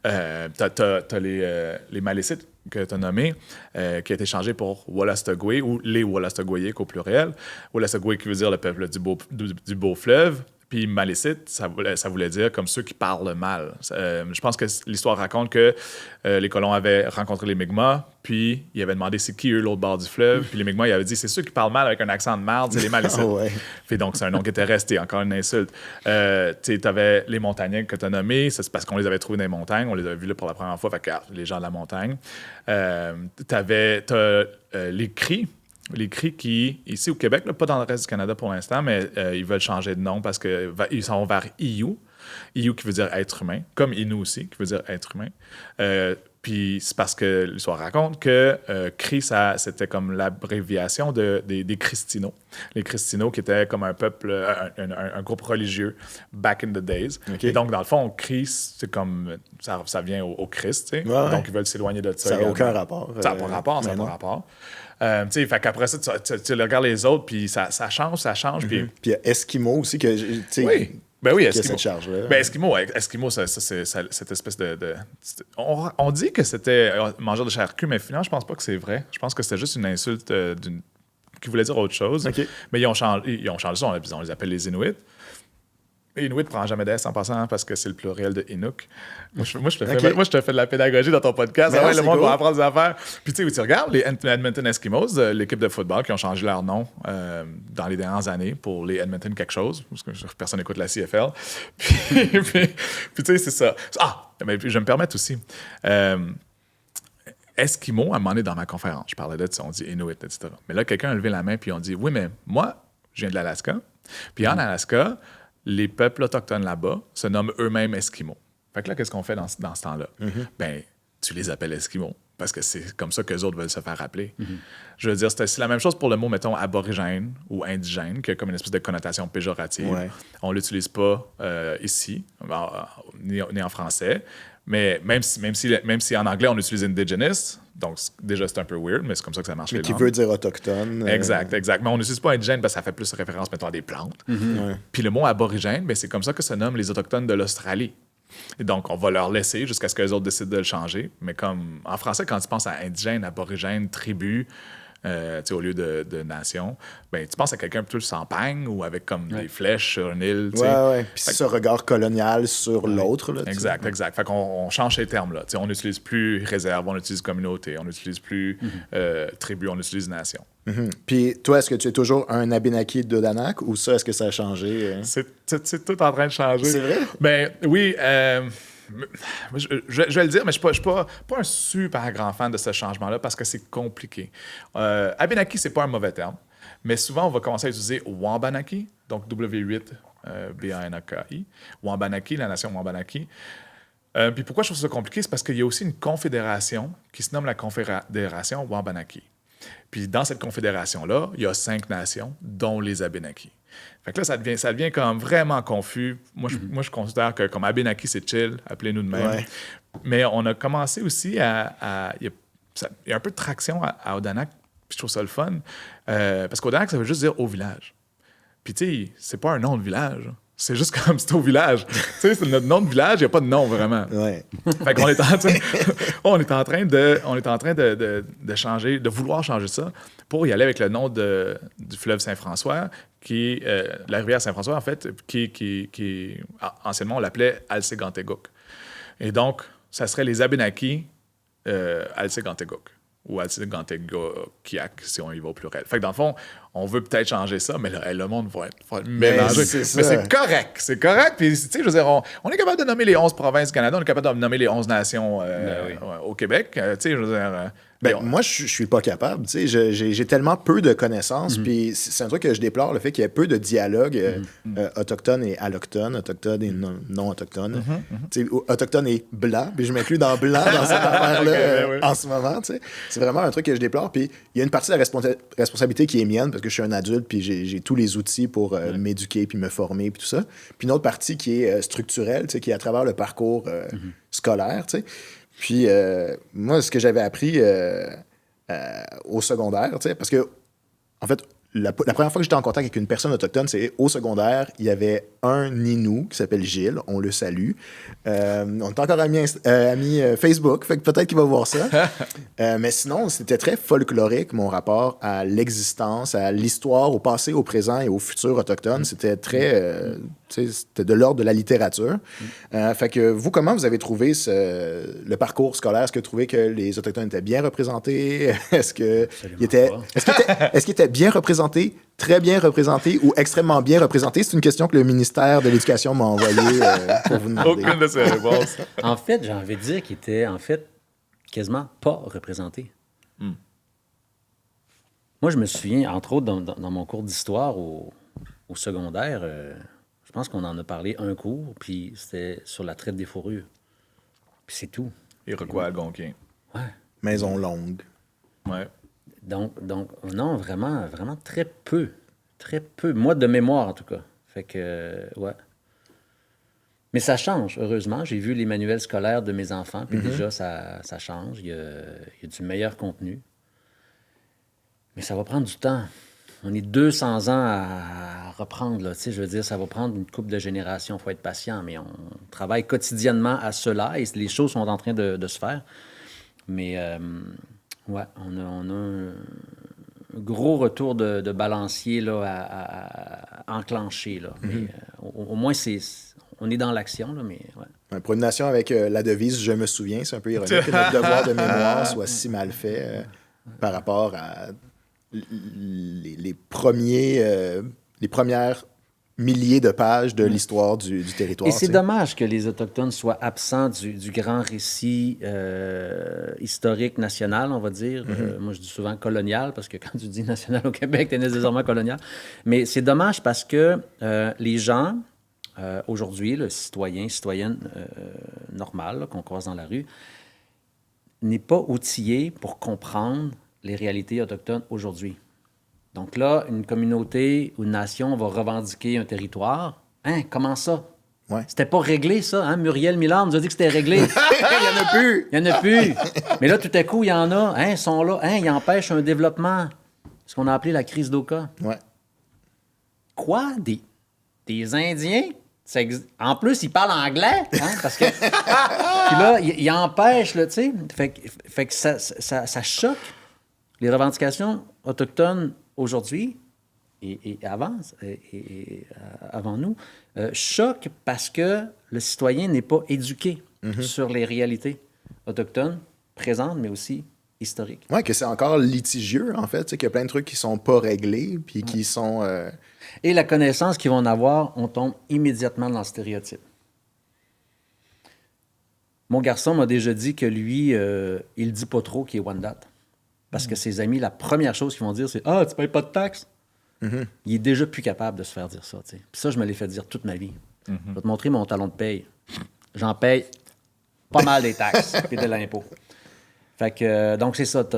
T'as les Malécites que tu as nommés, qui a été changé pour Wolastoqey, ou les Wolastoqeyik au pluriel. Wolastoqey qui veut dire le peuple du beau fleuve. Puis Malécite, ça voulait dire comme ceux qui parlent mal. Je pense que l'histoire raconte que les colons avaient rencontré les Mi'kmaq, puis ils avaient demandé c'est qui eux l'autre bord du fleuve. Puis les Mi'kmaq, ils avaient dit c'est ceux qui parlent mal avec un accent de merde, c'est les Malécites. Puis donc c'est un nom qui était resté, encore une insulte. Tu avais les Montagnais que tu as nommés, c'est parce qu'on les avait trouvés dans les montagnes, on les avait vus là pour la première fois, fait que les gens de la montagne. T'as les Cris. Les Cris qui, ici au Québec, là, pas dans le reste du Canada pour l'instant, mais ils veulent changer de nom parce qu'ils s'en vont vers Iyu. Iyu qui veut dire être humain, comme Innu aussi, qui veut dire être humain. Puis c'est parce que l'histoire raconte que Cris, c'était comme l'abréviation des Christinos. Les Christinos qui étaient comme un peuple, un groupe religieux back in the days. Okay. Et donc, dans le fond, Cris, c'est comme, ça vient au Christ, tu sais. Donc, ils veulent s'éloigner de ça. Ça n'a aucun rapport. Ça n'a pas rapport, ça n'a pas rapport. Fait qu'après ça, tu regardes les autres, puis ça change. Puis Esquimau aussi, que oui. Ben oui, Esquimau. Cette charge-là. Ben Esquimau, c'est cette espèce de... On dit que c'était mangeur de chair crue, mais finalement, je pense pas que c'est vrai. Je pense que c'était juste une insulte qui voulait dire autre chose. Okay. Mais ils ont changé ça, on les appelle les Inuits. Inuit ne prend jamais d'S en passant parce que c'est le pluriel de Inuk. Moi, je te fais de la pédagogie dans ton podcast. Le monde va apprendre des affaires. Puis tu sais, où tu regardes les Edmonton Eskimos, l'équipe de football qui ont changé leur nom dans les dernières années pour les Edmonton quelque chose, parce que personne n'écoute la CFL. Puis tu sais, c'est ça. Mais je vais me permettre aussi. Eskimo, à un moment donné dans ma conférence, je parlais de ça, on dit Inuit, etc. Mais là, quelqu'un a levé la main puis on dit, oui, mais moi, je viens de l'Alaska. Puis en Alaska, les peuples autochtones là-bas se nomment eux-mêmes Esquimaux. Fait que là, qu'est-ce qu'on fait dans ce temps-là? Ben, tu les appelles Esquimaux, parce que c'est comme ça qu'eux autres veulent se faire appeler. Je veux dire, c'est la même chose pour le mot, mettons, aborigène ou indigène, qui a comme une espèce de connotation péjorative. Ouais. On ne l'utilise pas ici, ni en français. Mais même si en anglais, on utilise indigenous, donc déjà, c'est un peu weird, mais c'est comme ça que ça marche. Mais qui veut dire autochtone. Exact. Mais on n'utilise pas indigène parce que ça fait plus référence, mettons, à des plantes. Puis le mot aborigène, ben, c'est comme ça que se nomment les autochtones de l'Australie. Et donc, on va leur laisser jusqu'à ce qu'eux autres décident de le changer. Mais comme en français, quand tu penses à indigène, aborigène, tribu, au lieu de nation, ben, tu penses à quelqu'un plutôt sans pagne ou avec comme des flèches sur une île. Ouais. Puis ce regard colonial sur l'autre. Là, exact. Fait qu'on change ces termes-là. On n'utilise plus réserve, on utilise communauté, on n'utilise plus tribu, on utilise nation. Puis toi, est-ce que tu es toujours un Abénaki d'Odanak ou ça, est-ce que ça a changé? C'est tout en train de changer. C'est vrai? Ben oui. Je vais le dire, mais je ne suis pas un super grand fan de ce changement-là parce que c'est compliqué. Abénaki, c'est pas un mauvais terme, mais souvent, on va commencer à utiliser Wabanaki, donc W8 B-A-N-A-K-I, Wabanaki, la nation Wabanaki. Puis pourquoi je trouve ça compliqué? C'est parce qu'il y a aussi une confédération qui se nomme la Confédération Wabanaki. Puis dans cette confédération-là, il y a 5 nations, dont les Abénakis. Fait que là, ça devient comme vraiment confus. Moi, je considère que comme Abénaki, c'est chill, appelez-nous de même. Ouais. Mais on a commencé aussi il y a un peu de traction à Odanak, puis je trouve ça le fun. Parce qu'Odanak, ça veut juste dire au village. Puis tu sais, c'est pas un nom de village. C'est juste comme c'est au village. Tu sais, c'est notre nom de village, il n'y a pas de nom vraiment. Ouais. Fait qu'on est en train de changer, de vouloir changer ça pour y aller avec le nom du fleuve Saint-François, qui la rivière Saint-François, en fait, qui anciennement, on l'appelait Alségantégouk. Et donc, ça serait les Abénakis Alségantégouk ou Alségantégokiak, si on y va au pluriel. Fait que dans le fond, on veut peut-être changer ça, mais là, le monde va être mélangé. Mais c'est correct. C'est correct. Puis, tu sais, je veux dire, on est capable de nommer les 11 provinces du Canada, on est capable de nommer les 11 nations au Québec. Tu sais, je veux dire... moi, je suis pas capable. Tu sais, j'ai tellement peu de connaissances. Puis c'est un truc que je déplore, le fait qu'il y ait peu de dialogue autochtone et allochtone, autochtone et non autochtone. Tu sais, autochtone et blanc. Puis je m'inclus dans blanc dans cette affaire-là en ce moment. Tu sais. C'est vraiment un truc que je déplore. Puis il y a une partie de la responsabilité qui est mienne parce que je suis un adulte puis j'ai tous les outils pour m'éduquer puis me former puis tout ça. Puis une autre partie qui est structurelle, tu sais, qui est à travers le parcours scolaire, tu sais. Puis, moi, ce que j'avais appris au secondaire, tu sais, parce que, en fait, la première fois que j'étais en contact avec une personne autochtone, c'est au secondaire, il y avait un Ninou qui s'appelle Gilles, on le salue. On est encore amis Facebook, fait que peut-être qu'il va voir ça. Mais sinon, c'était très folklorique, mon rapport à l'existence, à l'histoire, au passé, au présent et au futur autochtone. C'était très... c'était de l'ordre de la littérature. Fait que vous, comment vous avez trouvé le parcours scolaire? Est-ce que vous trouvez que les Autochtones étaient bien représentés? Est-ce qu'ils étaient bien représentés, très bien représentés ou extrêmement bien représentés? C'est une question que le ministère de l'Éducation m'a envoyée pour vous demander. Aucune de ces réponses. En fait, j'ai envie de dire qu'ils étaient quasiment pas représentés. Moi, je me souviens, entre autres, dans mon cours d'histoire au secondaire... je pense qu'on en a parlé un cours, puis c'était sur la traite des fourrures. Puis c'est tout. Iroquois algonquin. Ouais. Maison longue. Ouais. Donc, non, vraiment, vraiment très peu. Très peu. Moi, de mémoire, en tout cas. Fait que, ouais. Mais ça change, heureusement. J'ai vu les manuels scolaires de mes enfants, puis déjà, ça change. Il y a du meilleur contenu. Mais ça va prendre du temps. On est 200 ans à reprendre, là. Tu sais, je veux dire, ça va prendre une couple de générations. Il faut être patient, mais on travaille quotidiennement à cela et les choses sont en train de se faire. Mais, ouais, on a un gros retour de balancier là, à enclencher, là. Mais, au moins, on est dans l'action, là, mais ouais. Pour une nation avec la devise « Je me souviens », c'est un peu ironique que notre devoir de mémoire soit si mal fait par rapport à... les premières milliers de pages de l'histoire du territoire. Et c'est dommage que les Autochtones soient absents du grand récit historique national, on va dire. Moi, je dis souvent colonial, parce que quand tu dis national au Québec, tu es nécessairement colonial. Mais c'est dommage parce que les gens, aujourd'hui, le citoyenne normal qu'on croise dans la rue, n'est pas outillé pour comprendre les réalités autochtones aujourd'hui. Donc là, une communauté ou une nation va revendiquer un territoire. Hein, comment ça? Ouais. C'était pas réglé, ça, hein? Muriel Millard nous a dit que c'était réglé. Il y en a plus! Il y en a plus! Mais là, tout à coup, il y en a. Hein, ils sont là. Hein, ils empêchent un développement. Ce qu'on a appelé la crise d'Oka. Ouais. Quoi? Des Indiens? En plus, ils parlent anglais, hein, parce que... Puis là, ils empêchent, là, tu sais. Fait que ça choque. Les revendications autochtones aujourd'hui et avant nous choquent parce que le citoyen n'est pas éduqué sur les réalités autochtones présentes, mais aussi historiques. Oui, que c'est encore litigieux, en fait, qu'il y a plein de trucs qui sont pas réglés, puis qui sont... Et la connaissance qu'ils vont en avoir, on tombe immédiatement dans le stéréotype. Mon garçon m'a déjà dit que lui, il dit pas trop qu'il est Wendat. Parce que ses amis, la première chose qu'ils vont dire, c'est « Ah, tu payes pas de taxes? Il est déjà plus capable de se faire dire ça. T'sais. Puis ça, je me l'ai fait dire toute ma vie. Je vais te montrer mon talon de paye. J'en paye pas mal des taxes et de l'impôt. Fait que, donc, c'est ça.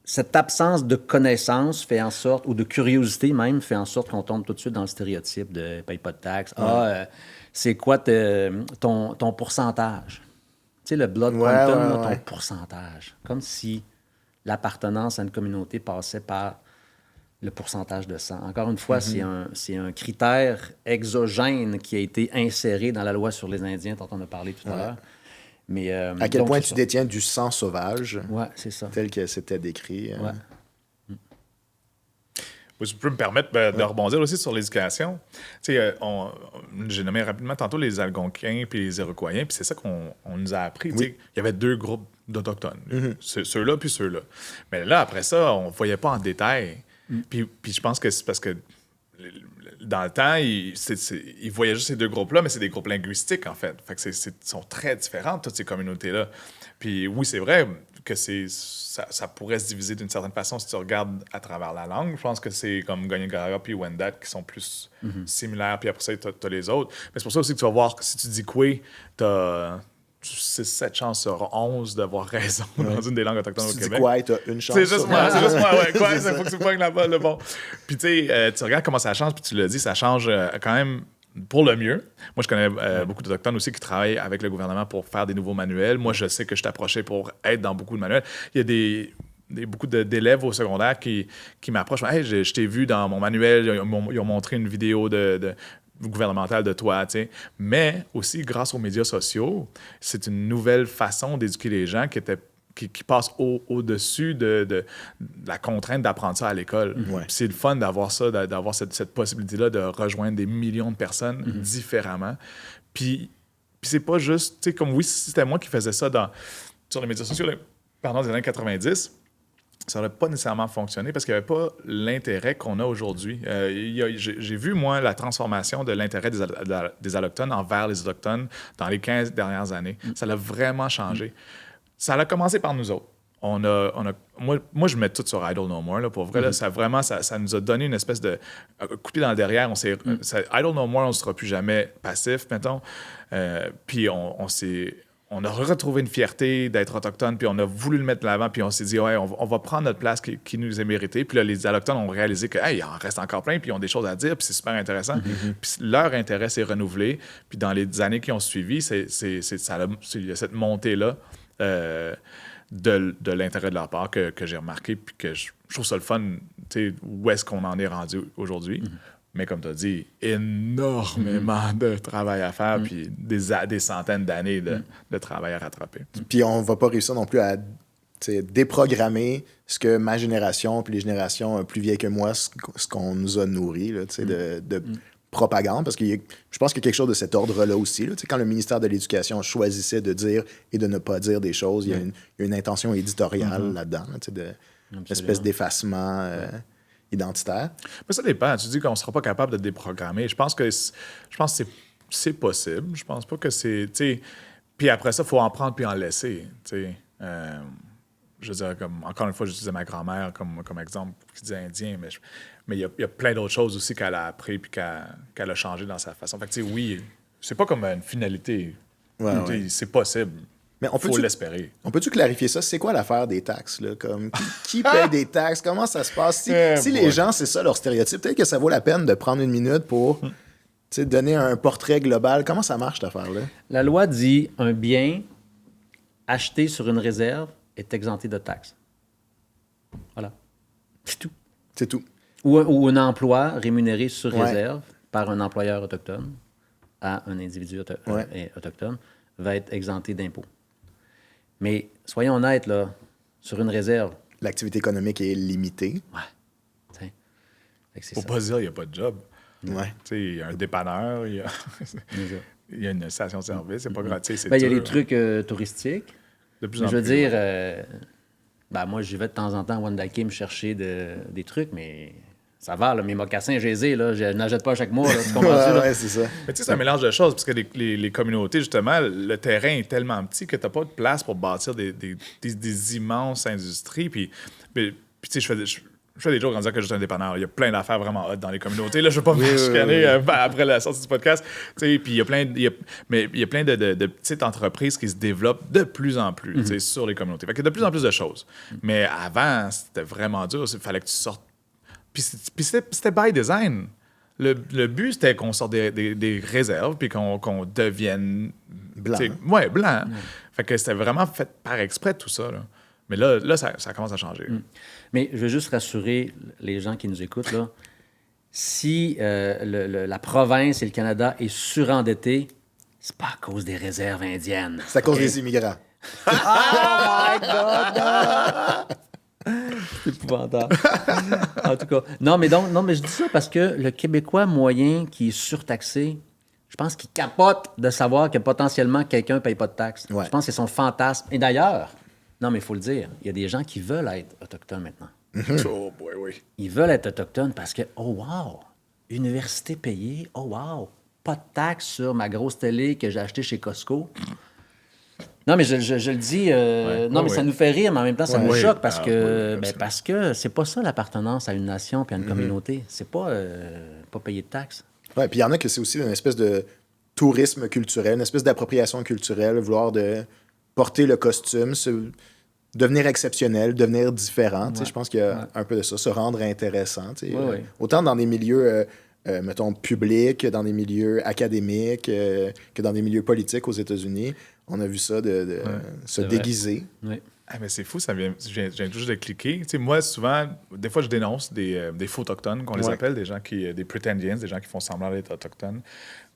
Cette absence de connaissance fait en sorte, ou de curiosité même, fait en sorte qu'on tombe tout de suite dans le stéréotype de « paye pas de taxes ». C'est quoi ton pourcentage? Tu sais, le blood quantum, ton pourcentage. Comme si l'appartenance à une communauté passait par le pourcentage de sang. Encore une fois, c'est un critère exogène qui a été inséré dans la loi sur les Indiens, dont on a parlé tout à l'heure. Mais, à quel point tu détiens du sang sauvage, c'est ça. Tel que c'était décrit. Je peux me permettre de rebondir aussi sur l'éducation. J'ai nommé rapidement tantôt les Algonquins puis les Iroquois, puis c'est ça qu'on nous a appris. Il y avait 2 groupes d'Autochtones, ceux-là puis ceux-là. Mais là, après ça, on ne voyait pas en détail. Puis je pense que c'est parce que dans le temps, ils voyaient juste ces 2 groupes-là, mais c'est des groupes linguistiques, en fait. Fait que sont très différentes, toutes ces communautés-là. Puis oui, c'est vrai que ça pourrait se diviser d'une certaine façon si tu regardes à travers la langue. Je pense que c'est comme Kanien'kehá:ka puis Wendat qui sont plus similaires, puis après ça, t'as les autres. Mais c'est pour ça aussi que tu vas voir que si tu dis Kwe, t'as 7 chances sur 11 d'avoir raison dans une des langues autochtones au Québec. Tu dis quoi, t'as une chance. C'est juste moi, ouais. Quoi, il faut que tu pognes la balle, le bon. Puis tu sais, tu regardes comment ça change, puis tu l'as dit, ça change quand même pour le mieux. Moi, je connais beaucoup d'Autochtones aussi qui travaillent avec le gouvernement pour faire des nouveaux manuels. Moi, je sais que je suis approché pour être dans beaucoup de manuels. Il y a beaucoup d'élèves au secondaire qui m'approchent. Hey, je t'ai vu dans mon manuel, ils ont montré une vidéo gouvernementale de toi, tu sais. Mais aussi, grâce aux médias sociaux, c'est une nouvelle façon d'éduquer les gens qui passe au-dessus de la contrainte d'apprendre ça à l'école. C'est le fun d'avoir ça, d'avoir cette possibilité-là de rejoindre des millions de personnes différemment. Puis c'est pas juste, tu sais, comme oui, si c'était moi qui faisais ça sur les médias sociaux, des années 90, ça n'aurait pas nécessairement fonctionné parce qu'il n'y avait pas l'intérêt qu'on a aujourd'hui. J'ai vu, moi, la transformation de l'intérêt des Allochtones envers les Autochtones dans les 15 dernières années. Ça l'a vraiment changé. Ça a commencé par nous autres. Moi, je mets tout sur Idle No More. Là, pour vrai, là, ça nous a donné une espèce de coup dans le derrière. Idle No More, on ne sera plus jamais passif, mettons. Puis on a retrouvé une fierté d'être autochtone, puis on a voulu le mettre de l'avant, puis on s'est dit, ouais, on va prendre notre place qui nous est méritée. Puis là, les Allochtones ont réalisé qu'il en reste encore plein, puis ils ont des choses à dire, puis c'est super intéressant. Puis leur intérêt s'est renouvelé. Puis dans les années qui ont suivi, il y a cette montée-là de l'intérêt de leur part que j'ai remarqué, puis que je trouve ça le fun, tu sais, où est-ce qu'on en est rendu aujourd'hui. Mais comme tu as dit, énormément de travail à faire, puis des centaines d'années de travail à rattraper. Puis on va pas réussir non plus à déprogrammer ce que ma génération, puis les générations plus vieilles que moi, ce qu'on nous a nourri là, de propagande, parce que je pense qu'il y a quelque chose de cet ordre-là aussi. Là, quand le ministère de l'Éducation choisissait de dire et de ne pas dire des choses, il y a une intention éditoriale là-dedans, une espèce d'effacement identitaire. Mais ça dépend. Tu dis qu'on ne sera pas capable de déprogrammer. Je pense que c'est possible. Je pense pas que c'est... Puis après ça, il faut en prendre puis en laisser. Je veux dire, encore une fois, j'utilisais ma grand-mère comme exemple qui disait indien, mais il y a plein d'autres choses aussi qu'elle a appris puis qu'elle a changé dans sa façon. Fait que, oui, c'est pas comme une finalité. C'est possible. Mais il faut l'espérer. On peut-tu clarifier ça? C'est quoi l'affaire des taxes? Là? Comme, qui paye des taxes? Comment ça se passe? Si les gens, c'est ça leur stéréotype, peut-être que ça vaut la peine de prendre une minute pour donner un portrait global. Comment ça marche, cette affaire-là? La loi dit un bien acheté sur une réserve est exempté de taxes. Voilà. C'est tout. C'est tout. Ou un emploi rémunéré sur réserve par un employeur autochtone à un individu autochtone va être exempté d'impôts. Mais soyons honnêtes, là, sur une réserve, l'activité économique est limitée. Ouais. T'sais. Fait que c'est Faut ça. pas se dire, il n'y a pas de job. Ouais. Tu sais, il y a un dépanneur, il y a, C'est ça. il y a une station-service, c'est pas gratuit, c'est Ben, il y a dur. les trucs touristiques. De plus Mais en je veux plus. dire, ben, moi, j'y vais de temps en temps à Wendake me chercher des trucs, mais ça va, là, mes mocassins, je les ai, là, je n'achète pas à chaque mois, là, tu comprends ça? Ouais, Là? ouais, c'est ça. Mais tu sais, c'est un mélange de choses, parce que les communautés, justement, le terrain est tellement petit que tu n'as pas de place pour bâtir des immenses industries. Puis tu sais, je fais des jokes en disant que je suis un dépanneur. Il y a plein d'affaires vraiment hot dans les communautés. Là, je ne vais pas me chicaner après la sortie du podcast. Tu sais, puis il y a plein de petites entreprises qui se développent de plus en plus tu sais, sur les communautés. Fait qu'il y a de plus en plus de choses. Mais avant, c'était vraiment dur. Il fallait que tu sortes. Puis c'était by design. Le but, c'était qu'on sorte des réserves puis qu'on devienne... Blanc. Ouais, blanc. Fait que c'était vraiment fait par exprès, tout ça. Là. Mais là ça commence à changer. Mais je veux juste rassurer les gens qui nous écoutent, là. Si la province et le Canada est surendetté, c'est pas à cause des réserves indiennes. C'est à cause des immigrants. Oh my God! C'est épouvantable. En tout cas. Non, mais je dis ça parce que le Québécois moyen qui est surtaxé, je pense qu'il capote de savoir que potentiellement quelqu'un ne paye pas de taxes. Ouais. Je pense que c'est son fantasme. Et d'ailleurs, non, mais il faut le dire, il y a des gens qui veulent être autochtones maintenant. Oh boy, oui. Ils veulent être autochtones parce que, oh wow, université payée, oh wow, pas de taxes sur ma grosse télé que j'ai achetée chez Costco. Non, mais je le dis, mais ça nous fait rire, mais en même temps, ça nous choque parce que parce que c'est pas ça l'appartenance à une nation puis à une communauté. C'est pas payer de taxes. Ouais, puis il y en a que c'est aussi une espèce de tourisme culturel, une espèce d'appropriation culturelle, vouloir de porter le costume, devenir exceptionnel, devenir différent. Tu sais, je pense qu'il y a un peu de ça, se rendre intéressant. Tu sais, autant dans des milieux, mettons, publics, dans des milieux académiques, que dans des milieux politiques aux États-Unis. On a vu ça de se déguiser. Oui. Ah, mais c'est fou, je viens toujours de cliquer. Tu sais, moi, souvent, des fois, je dénonce des faux autochtones, qu'on les appelle, des pretendians, des gens qui font semblant d'être autochtones.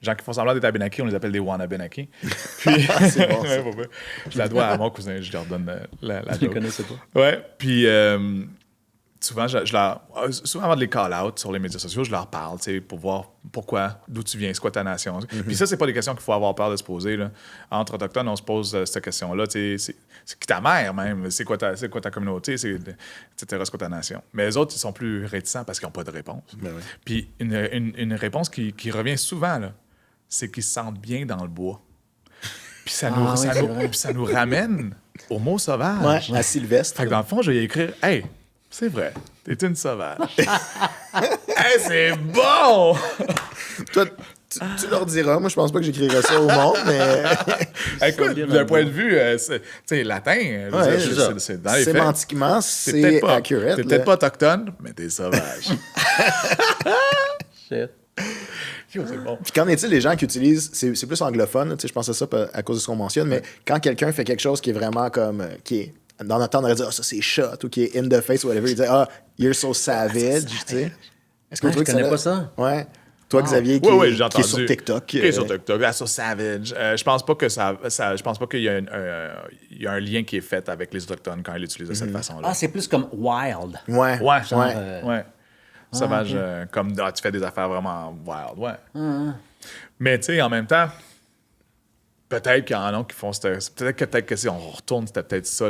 Les gens qui font semblant d'être Abenaki, on les appelle des Wanabenaki. Puis, C'est bon, ça. je la dois à mon cousin, je leur donne la Je les joke. connaissais pas. Ouais, puis souvent, souvent avant de les call-out sur les médias sociaux, je leur parle, tu sais, pour voir d'où tu viens, c'est quoi ta nation. Puis ça, c'est pas des questions qu'il faut avoir peur de se poser, là. Entre Autochtones, on se pose cette question-là, tu sais, c'est qui ta mère, même, c'est quoi ta communauté, etc., c'est quoi ta nation. Mais les autres, ils sont plus réticents parce qu'ils n'ont pas de réponse. Ben oui. Puis une réponse qui revient souvent, là, c'est qu'ils se sentent bien dans le bois. Puis ça nous ramène au mot sauvage. Ouais, à Sylvestre. Fait que dans le fond, je vais y écrire « Hey, c'est vrai, t'es une sauvage. » Hey, c'est bon! Toi, tu leur diras. Moi, je pense pas que j'écrirais ça au monde, mais... Écoute, d'un point de vue tu sais, latin, Ouais, c'est dans les faits. sémantiquement, c'est accurate. T'es peut-être pas autochtone, mais t'es sauvage. Shit. Yo, c'est bon. Puis qu'en est-il des gens qui utilisent... C'est plus anglophone, tu sais, je pense à ça à cause de ce qu'on mentionne, mais quand quelqu'un fait quelque chose qui est vraiment comme... qui est dans notre temps, on aurait dit « Ah, ça, c'est shot » ou qui est in the face ou whatever. Il dit « Ah, you're so savage », tu sais. Est-ce que vous Je trouvez que connais ça... pas ça. Ouais. Toi, Xavier, Oui, j'ai qui entendu. est sur TikTok. Qui est sur TikTok. Ah, sur Savage. Je pense pas que je pense pas qu'il y a il y a un lien qui est fait avec les Autochtones quand ils l'utilisent de cette façon-là. Ah, c'est plus comme wild. Ouais. Ouais, genre, ouais. Sauvage, comme tu fais des affaires vraiment wild, ouais. Mais tu sais, en même temps, peut-être qu'il y en a qui font peut-être que si on retourne, c'était peut-être ça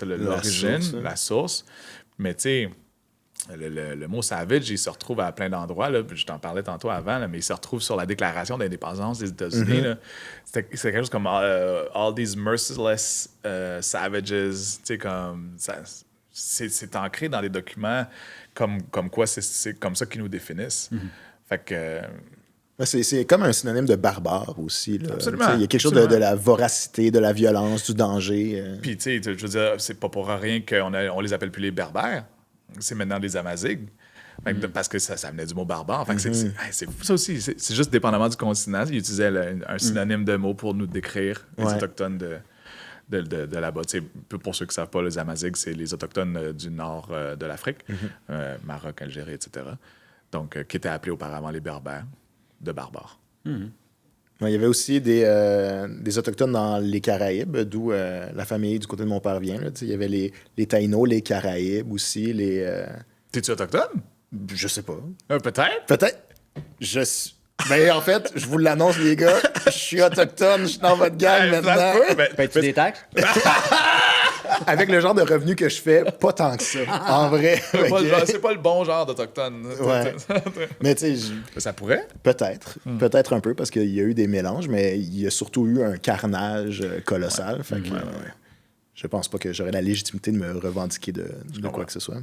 l'origine, source, la source. Mais tu sais, le mot savage, il se retrouve à plein d'endroits. Là, je t'en parlais tantôt avant, là, mais il se retrouve sur la Déclaration d'indépendance des États-Unis. Là. C'est quelque chose comme all these merciless savages. Tu sais, comme ça, c'est ancré dans les documents comme quoi c'est comme ça qu'ils nous définissent. Fait que. C'est comme un synonyme de barbare aussi. Là. Absolument. Il y a quelque chose de la voracité, de la violence, du danger. Puis, tu sais, je veux dire, c'est pas pour rien qu'on les appelle plus les Berbères. C'est maintenant des Amazighs. Parce que ça venait du mot barbare. Fait que c'est fou, ça aussi. C'est juste dépendamment du continent. Ils utilisaient un synonyme de mot pour nous décrire les Autochtones de là-bas. Tu sais, pour ceux qui ne savent pas, les Amazighs, c'est les Autochtones du nord de l'Afrique, Maroc, Algérie, etc. Donc, qui étaient appelés auparavant les Berbères, de barbares. Ouais, il y avait aussi des Autochtones dans les Caraïbes, d'où la famille du côté de mon père vient. Là. Il y avait les Taïnos, les Caraïbes aussi, T'es-tu autochtone? Je sais pas. Peut-être. Peut-être. Ben, en fait, je vous l'annonce, les gars, je suis autochtone, je suis dans votre gang Ça maintenant. se peut, Payes-tu des taxes? Avec le genre de revenus que je fais, pas tant que ça. En vrai. C'est pas le bon genre d'autochtone. Ouais. Mais tu sais, Ça pourrait. peut-être. Peut-être un peu, parce qu'il y a eu des mélanges, mais il y a surtout eu un carnage colossal. Fait que, je pense pas que j'aurais la légitimité de me revendiquer de quoi que ce soit.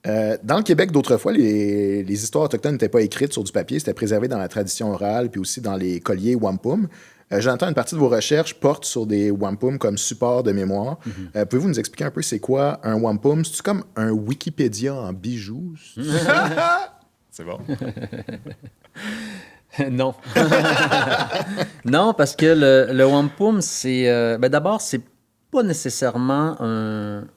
Dans le Québec d'autrefois, les histoires autochtones n'étaient pas écrites sur du papier, c'était préservé dans la tradition orale, puis aussi dans les colliers wampum. J'entends une partie de vos recherches porte sur des wampum comme support de mémoire. Pouvez-vous nous expliquer un peu c'est quoi un wampum? C'est-tu comme un Wikipédia en bijoux? C'est bon. Non. Non, parce que le wampum, c'est... d'abord, c'est pas nécessairement un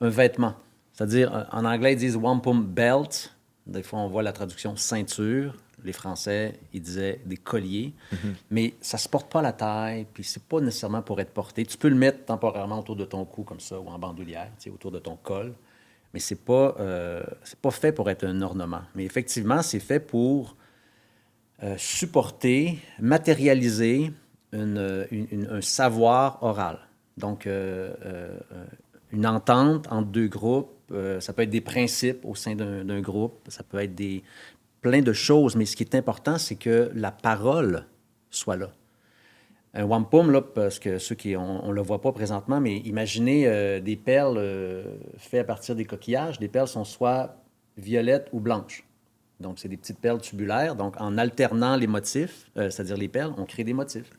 vêtement. C'est-à-dire, en anglais, ils disent wampum belt. Des fois, on voit la traduction ceinture. Les Français, ils disaient des colliers. Mais ça se porte pas à la taille, puis c'est pas nécessairement pour être porté. Tu peux le mettre temporairement autour de ton cou, comme ça, ou en bandoulière, autour de ton col. Mais c'est pas fait pour être un ornement. Mais effectivement, c'est fait pour supporter, matérialiser un savoir oral. Donc, une entente entre deux groupes, ça peut être des principes au sein d'un groupe, ça peut être plein de choses, mais ce qui est important, c'est que la parole soit là. Un wampum, là, parce que ceux qui... On ne le voit pas présentement, mais imaginez des perles faites à partir des coquillages. Les perles sont soit violettes ou blanches. Donc, c'est des petites perles tubulaires. Donc, en alternant les motifs, c'est-à-dire les perles, on crée des motifs.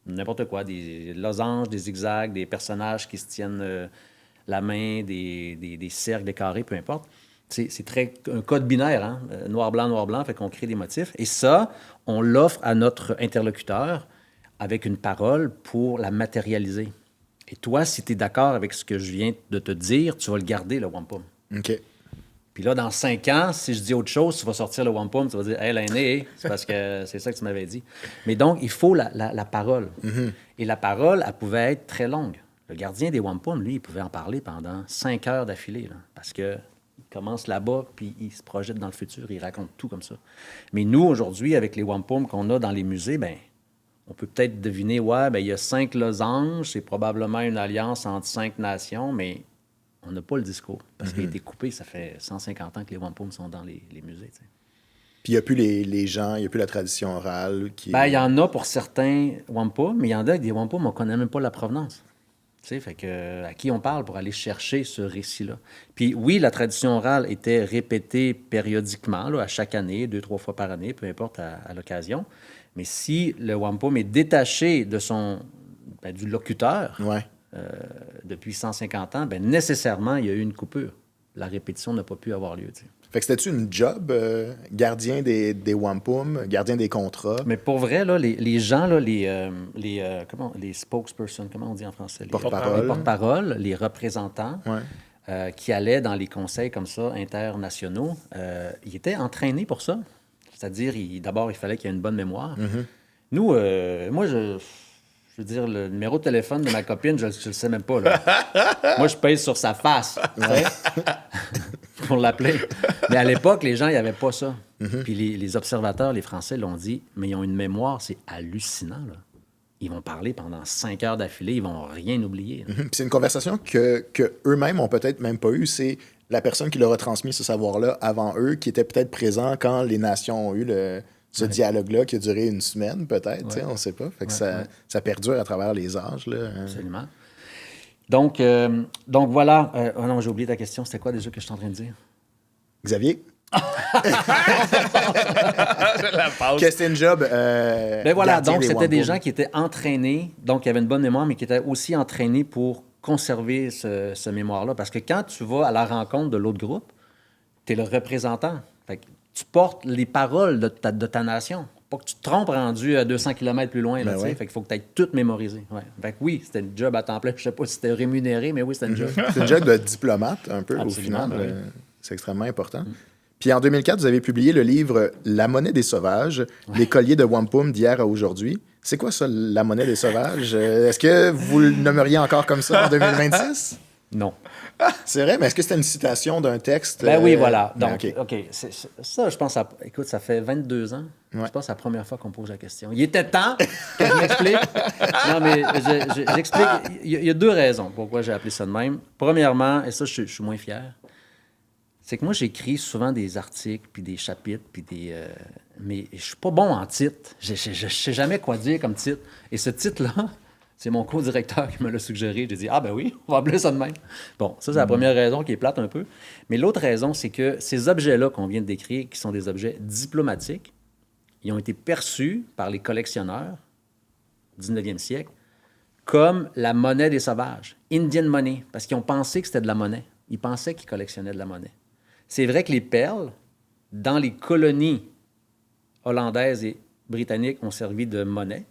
N'importe quoi, des losanges, des zigzags, des personnages qui se tiennent la main, des cercles, des carrés, peu importe. C'est un code binaire, hein? Noir-blanc, fait qu'on crée des motifs. Et ça, on l'offre à notre interlocuteur avec une parole pour la matérialiser. Et toi, si tu es d'accord avec ce que je viens de te dire, tu vas le garder, le wampum. OK. Puis là, dans 5 ans, si je dis autre chose, tu vas sortir le wampum, tu vas dire « Hey, l'aîné, c'est parce que c'est ça que tu m'avais dit. » Mais donc, il faut la parole. Et la parole, elle pouvait être très longue. Le gardien des wampums, lui, il pouvait en parler pendant 5 heures d'affilée, là, parce que il commence là-bas, puis il se projette dans le futur, il raconte tout comme ça. Mais nous, aujourd'hui, avec les wampums qu'on a dans les musées, bien, on peut peut-être deviner, il y a 5 losanges, c'est probablement une alliance entre 5 nations, mais on n'a pas le discours, parce qu'il a été coupé, ça fait 150 ans que les wampums sont dans les musées. T'sais. Puis il n'y a plus les gens, il n'y a plus la tradition orale qui... Il y en a pour certains wampums, mais il y en a des wampums, on ne connaît même pas la provenance. Tu sais, fait que, à qui on parle pour aller chercher ce récit-là? Puis oui, la tradition orale était répétée périodiquement, là, à chaque année, 2-3 fois par année, peu importe à l'occasion. Mais si le wampum est détaché de du locuteur depuis 150 ans, nécessairement, il y a eu une coupure. La répétition n'a pas pu avoir lieu. Tu sais. Fait que c'était-tu une job, gardien des wampum, gardien des contrats? Mais pour vrai, là, les gens, là, les spokespersons, comment on dit en français? Les porte-parole, les représentants qui allaient dans les conseils comme ça, internationaux, ils étaient entraînés pour ça. C'est-à-dire, d'abord, il fallait qu'il y ait une bonne mémoire. Nous, moi, je veux dire, le numéro de téléphone de ma copine, je le sais même pas. Là. Moi, je pèse sur sa face pour l'appeler. Mais à l'époque, les gens, il n'y avait pas ça. Puis les observateurs, les Français l'ont dit, mais ils ont une mémoire, c'est hallucinant. Là. Ils vont parler pendant 5 heures d'affilée, ils vont rien oublier. Puis c'est une conversation que eux-mêmes ont peut-être même pas eue. C'est la personne qui leur a transmis ce savoir-là avant eux, qui était peut-être présent quand les nations ont eu ce dialogue-là qui a duré une semaine, peut-être. On ne sait pas. Fait que ça perdure à travers les âges. Là. Absolument. Donc voilà. Oh non, j'ai oublié ta question. C'était quoi déjà que je suis en train de dire? Xavier? La pause. Que c'était une job. Voilà, donc c'était des gens qui étaient entraînés, donc qui avaient une bonne mémoire, mais qui étaient aussi entraînés pour conserver ce mémoire-là. Parce que quand tu vas à la rencontre de l'autre groupe, tu es le représentant. Fait que tu portes les paroles de ta nation. Pas que tu te trompes rendu à 200 km plus loin. Là, Fait qu'il faut que tu aies tout mémorisé. Ouais. Fait que oui, c'était une job à temps plein. Je sais pas si c'était rémunéré, mais oui, c'était une job. C'est une job de diplomate, un peu, Absolument, au final. C'est extrêmement important. Puis en 2004, vous avez publié le livre La monnaie des sauvages, les colliers de wampum d'hier à aujourd'hui. C'est quoi ça, la monnaie des sauvages? Est-ce que vous le nommeriez encore comme ça en 2026? Non. C'est vrai, mais est-ce que c'était une citation d'un texte? Ben oui, voilà. Donc, OK. OK. Ça, je pense, écoute, ça fait 22 ans. Ouais. Je pense que c'est la première fois qu'on me pose la question. Il était temps que je m'explique. Non, mais j'explique. Il y a 2 raisons pourquoi j'ai appelé ça de même. Premièrement, et ça, je suis moins fier, c'est que moi, j'écris souvent des articles, puis des chapitres, puis des... mais je suis pas bon en titre. Je sais jamais quoi dire comme titre. Et ce titre-là, c'est mon co-directeur qui me l'a suggéré. J'ai dit, ah ben oui, on va appeler ça de même. Bon, ça, c'est la première raison qui est plate un peu. Mais l'autre raison, c'est que ces objets-là qu'on vient de décrire, qui sont des objets diplomatiques, ils ont été perçus par les collectionneurs du 19e siècle comme la monnaie des sauvages, Indian money, parce qu'ils ont pensé que c'était de la monnaie. Ils pensaient qu'ils collectionnaient de la monnaie. C'est vrai que les perles, dans les colonies hollandaises et britanniques, ont servi de monnaie.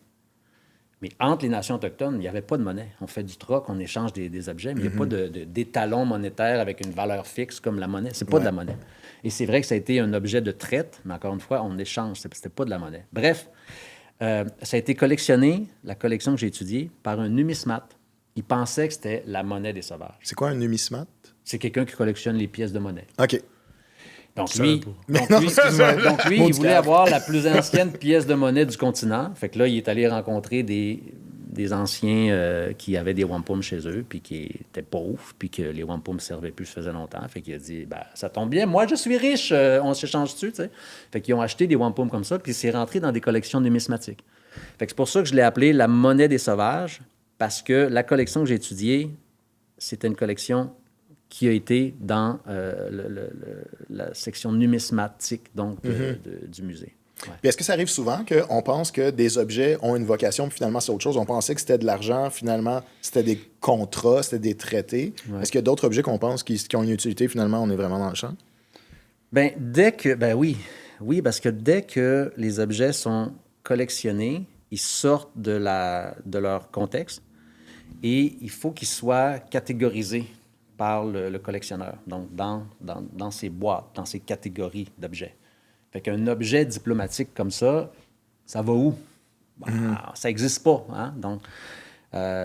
Mais entre les nations autochtones, il n'y avait pas de monnaie. On fait du troc, on échange des objets, mais il n'y a pas d'étalon monétaire avec une valeur fixe comme la monnaie. C'est pas de la monnaie. Et c'est vrai que ça a été un objet de traite, mais encore une fois, on échange. C'était pas de la monnaie. Bref, ça a été collectionné, la collection que j'ai étudiée, par un numismate. Il pensait que c'était la monnaie des sauvages. C'est quoi un numismate? C'est quelqu'un qui collectionne les pièces de monnaie. OK. Donc lui, Excuse-moi. il voulait avoir la plus ancienne pièce de monnaie du continent. Fait que là, il est allé rencontrer des anciens qui avaient des wampums chez eux, puis qui étaient pauvres, puis que les wampums ne servaient plus, ça faisait longtemps. Fait qu'il a dit, ben, ça tombe bien, moi, je suis riche, on s'échange dessus, tu sais. Fait qu'ils ont acheté des wampums comme ça, puis c'est rentré dans des collections numismatiques. Fait que c'est pour ça que je l'ai appelé la monnaie des sauvages, parce que la collection que j'ai étudiée, c'était une collection qui a été dans la section numismatique donc, du musée. Ouais. Puis est-ce que ça arrive souvent qu'on pense que des objets ont une vocation, puis finalement, c'est autre chose? On pensait que c'était de l'argent, finalement, c'était des contrats, c'était des traités. Ouais. Est-ce qu'il y a d'autres objets qu'on pense qui ont une utilité, finalement, on est vraiment dans le champ? Ben oui. Oui, parce que dès que les objets sont collectionnés, ils sortent de leur contexte et il faut qu'ils soient catégorisés par le collectionneur, donc dans ses boîtes, dans ses catégories d'objets. Fait qu'un objet diplomatique comme ça va où? Ça n'existe pas. Hein?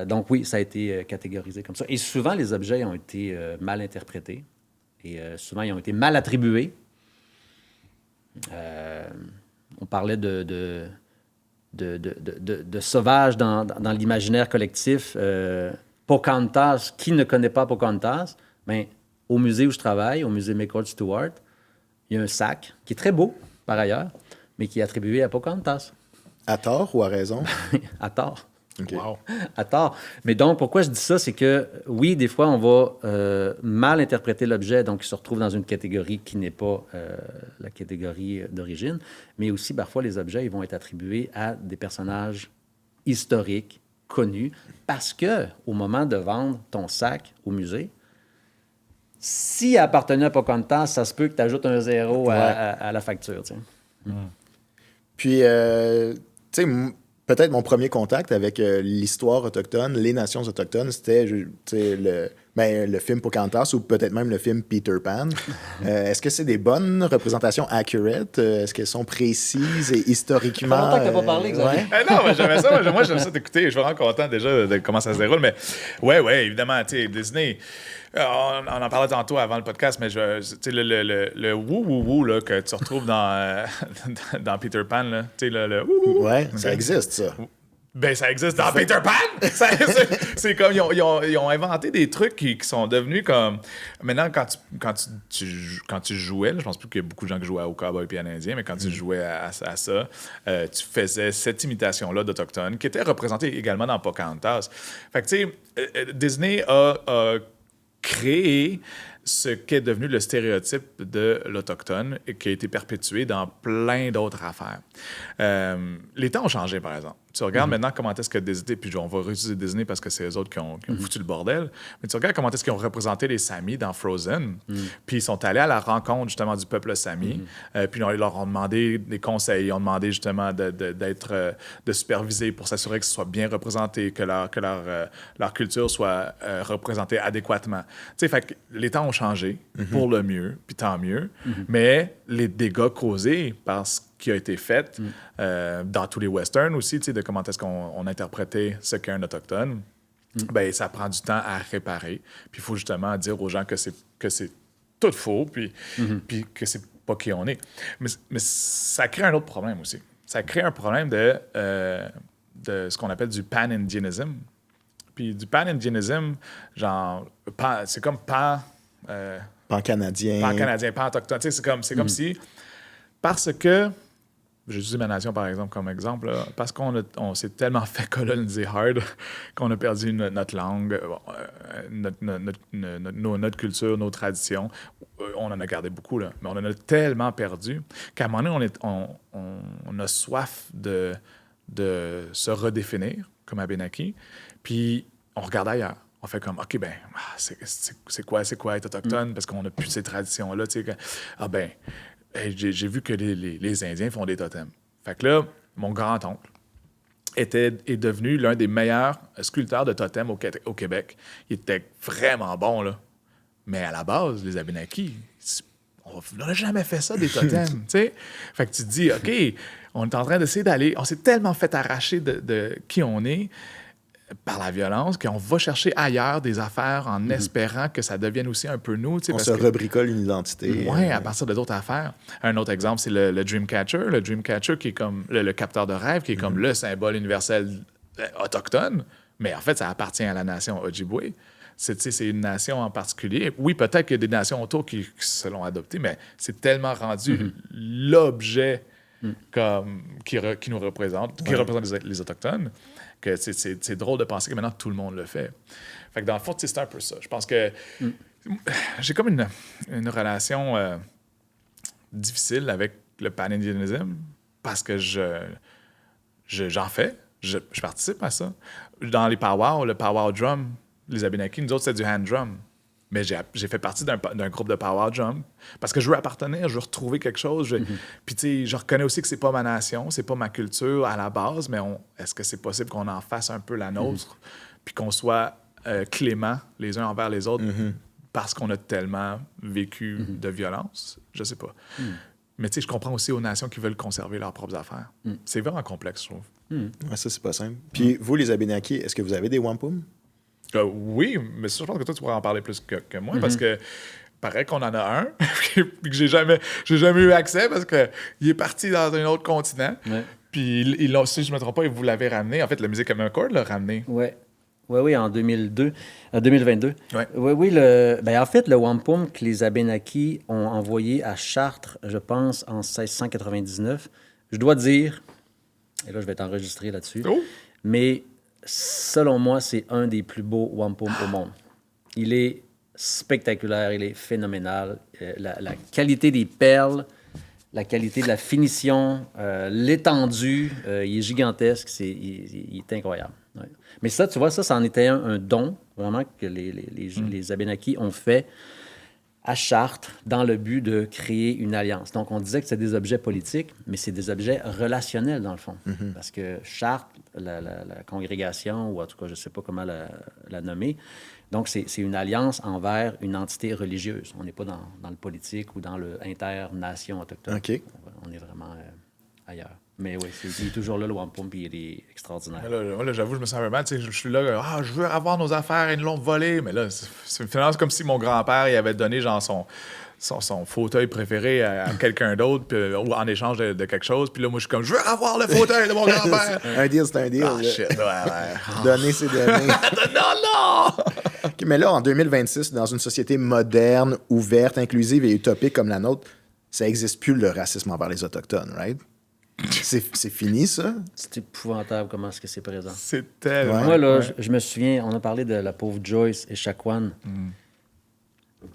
Donc oui, ça a été catégorisé comme ça. Et souvent, les objets ont été mal interprétés et souvent, ils ont été mal attribués. On parlait de sauvage dans l'imaginaire collectif. Pocahontas, qui ne connaît pas Pocahontas? Bien, au musée où je travaille, au musée McCord Stewart, il y a un sac qui est très beau, par ailleurs, mais qui est attribué à Pocahontas. À tort ou à raison? À tort. Okay. Wow. À tort. Mais donc, pourquoi je dis ça? C'est que, oui, des fois, on va mal interpréter l'objet, donc il se retrouve dans une catégorie qui n'est pas la catégorie d'origine, mais aussi, parfois, les objets ils vont être attribués à des personnages historiques, connus, parce que au moment de vendre ton sac au musée, s'il appartenait à Pocahontas, ça se peut que tu ajoutes un 0 à la facture. Tu sais. Puis, tu sais, peut-être mon premier contact avec l'histoire autochtone, les nations autochtones, c'était le film Pocahontas ou peut-être même le film Peter Pan. Est-ce que c'est des bonnes représentations accurate? Est-ce qu'elles sont précises et historiquement... Ça fait longtemps que tu n'as pas parlé, Xavier. Non, mais j'aimais ça. Moi, j'aime ça t'écouter. Je suis vraiment content déjà de comment ça se déroule. Mais ouais, évidemment, tu sais, Disney... on en parlait tantôt avant le podcast, mais le wou-wou-wou là, que tu retrouves dans Peter Pan, là, tu sais, le wou-wou. Ouais, ça existe, ça. Ben, ça existe dans Peter Pan! C'est comme, ils ont inventé des trucs qui sont devenus comme... Maintenant, quand tu jouais, là, je pense plus qu'il y a beaucoup de gens qui jouaient au cowboy et à l'Indien, mais quand tu jouais à ça, tu faisais cette imitation-là d'Autochtone, qui était représentée également dans Pocahontas. Fait que, tu sais, Disney a créé ce qu'est devenu le stéréotype de l'Autochtone et qui a été perpétué dans plein d'autres affaires. Les temps ont changé, par exemple. Tu regardes maintenant comment est-ce que Disney, puis on va réutiliser Disney parce que c'est eux autres qui ont foutu le bordel, mais tu regardes comment est-ce qu'ils ont représenté les Samis dans Frozen, puis ils sont allés à la rencontre justement du peuple Sami, puis ils leur ont demandé des conseils, ils ont demandé justement de superviser pour s'assurer que ce soit bien représenté, que leur culture soit représentée adéquatement. Tu sais, fait que les temps ont changé pour le mieux, puis tant mieux, mais les dégâts causés par ce qui a été fait dans tous les westerns aussi, tu sais, de comment est-ce qu'on interprétait ce qu'est un autochtone, ben ça prend du temps à réparer. Puis il faut justement dire aux gens que c'est tout faux, puis que c'est pas qui on est. Mais ça crée un autre problème aussi. Ça crée un problème de ce qu'on appelle du pan-indianism. Puis du pan-indianism, genre, c'est comme pan-canadien. Pan-canadien, pan-autochtone. Tu sais, c'est comme si, parce que, j'ai utilisé ma nation par exemple comme exemple, là, parce qu'on s'est tellement fait coloniser hard qu'on a perdu notre langue, notre culture, nos traditions. On en a gardé beaucoup, là, mais on en a tellement perdu qu'à un moment donné, on a soif de se redéfinir comme Abénaki, puis on regarde ailleurs. On fait comme, OK, ben, c'est quoi être autochtone? Parce qu'on n'a plus ces traditions-là. Tu sais, j'ai vu que les Indiens font des totems. Fait que là, mon grand-oncle est devenu l'un des meilleurs sculpteurs de totems au Québec. Il était vraiment bon, là. Mais à la base, les Abénakis, on n'a jamais fait ça, des totems, tu sais. Fait que tu te dis, OK, on est en train d'essayer d'aller... On s'est tellement fait arracher de qui on est par la violence qu'on va chercher ailleurs des affaires en espérant que ça devienne aussi un peu nous. On se rebricole une identité. Oui, à partir d'autres affaires. Un autre exemple, c'est le Dreamcatcher. Le Dreamcatcher qui est comme le capteur de rêve, qui est comme le symbole universel autochtone, mais en fait, ça appartient à la nation Ojibwe. C'est une nation en particulier. Oui, peut-être qu'il y a des nations autour qui se l'ont adopté, mais c'est tellement rendu l'objet qui nous représente, qui représente les Autochtones, que c'est drôle de penser que maintenant tout le monde le fait. Fait que dans le fond, c'est un peu ça. Je pense que j'ai comme une relation difficile avec le pan-indianism parce que j'en fais, je participe à ça. Dans les powwows, le powwow drum, les Abénakis, nous autres, c'est du hand drum. Mais j'ai fait partie d'un groupe de power drum parce que je veux appartenir, je veux retrouver quelque chose. Puis, tu sais, je reconnais aussi que c'est pas ma nation, c'est pas ma culture à la base, mais est-ce que c'est possible qu'on en fasse un peu la nôtre, puis qu'on soit clément les uns envers les autres parce qu'on a tellement vécu de violence? Je sais pas. Mais, tu sais, je comprends aussi aux nations qui veulent conserver leurs propres affaires. C'est vraiment complexe, je trouve. Ouais, ça, c'est pas simple. Puis, vous, les Abénakis, est-ce que vous avez des wampum? Oui, mais je pense que toi, tu pourrais en parler plus que moi, parce que paraît qu'on en a un, puis que j'ai jamais eu accès parce qu'il est parti dans un autre continent. Ouais. Puis, si je ne me trompe pas, vous l'avez ramené. En fait, le Music Common Chord l'a ramené. Oui, en 2022. Ouais. Oui, en fait, le wampum que les Abénakis ont envoyé à Chartres, je pense, en 1699, je dois dire, et là, je vais être enregistré là-dessus, mais... Selon moi, c'est un des plus beaux wampum au monde. Il est spectaculaire, il est phénoménal. La qualité des perles, la qualité de la finition, l'étendue, il est gigantesque, il est incroyable. Ouais. Mais ça, tu vois, ça en était un don, vraiment, que les Abénakis ont fait à Chartres dans le but de créer une alliance. Donc, on disait que c'est des objets politiques, mais c'est des objets relationnels, dans le fond. Parce que Chartres, la congrégation, ou en tout cas, je ne sais pas comment la nommer, donc c'est une alliance envers une entité religieuse. On n'est pas dans le politique ou dans le inter-nation autochtone. Okay. On est vraiment ailleurs. Mais oui, il est toujours là, le wampum, puis il est extraordinaire. Là, j'avoue, je me sens vraiment, tu sais, je suis là, je veux avoir nos affaires, ils nous l'ont volé. Mais là, c'est finalement comme si mon grand-père, il avait donné, genre, son fauteuil préféré à quelqu'un d'autre, puis, en échange de quelque chose. Puis là, moi, je suis comme, je veux avoir le fauteuil de mon grand-père. Un deal, c'est un deal. Ah, shit, ouais. Donner, c'est donner. Non! Okay, mais là, en 2026, dans une société moderne, ouverte, inclusive et utopique comme la nôtre, ça n'existe plus le racisme envers les Autochtones, right? C'est fini, ça? C'est épouvantable comment est-ce que c'est présent. C'est tellement... Moi, là, je me souviens, on a parlé de la pauvre Joyce Echaquan.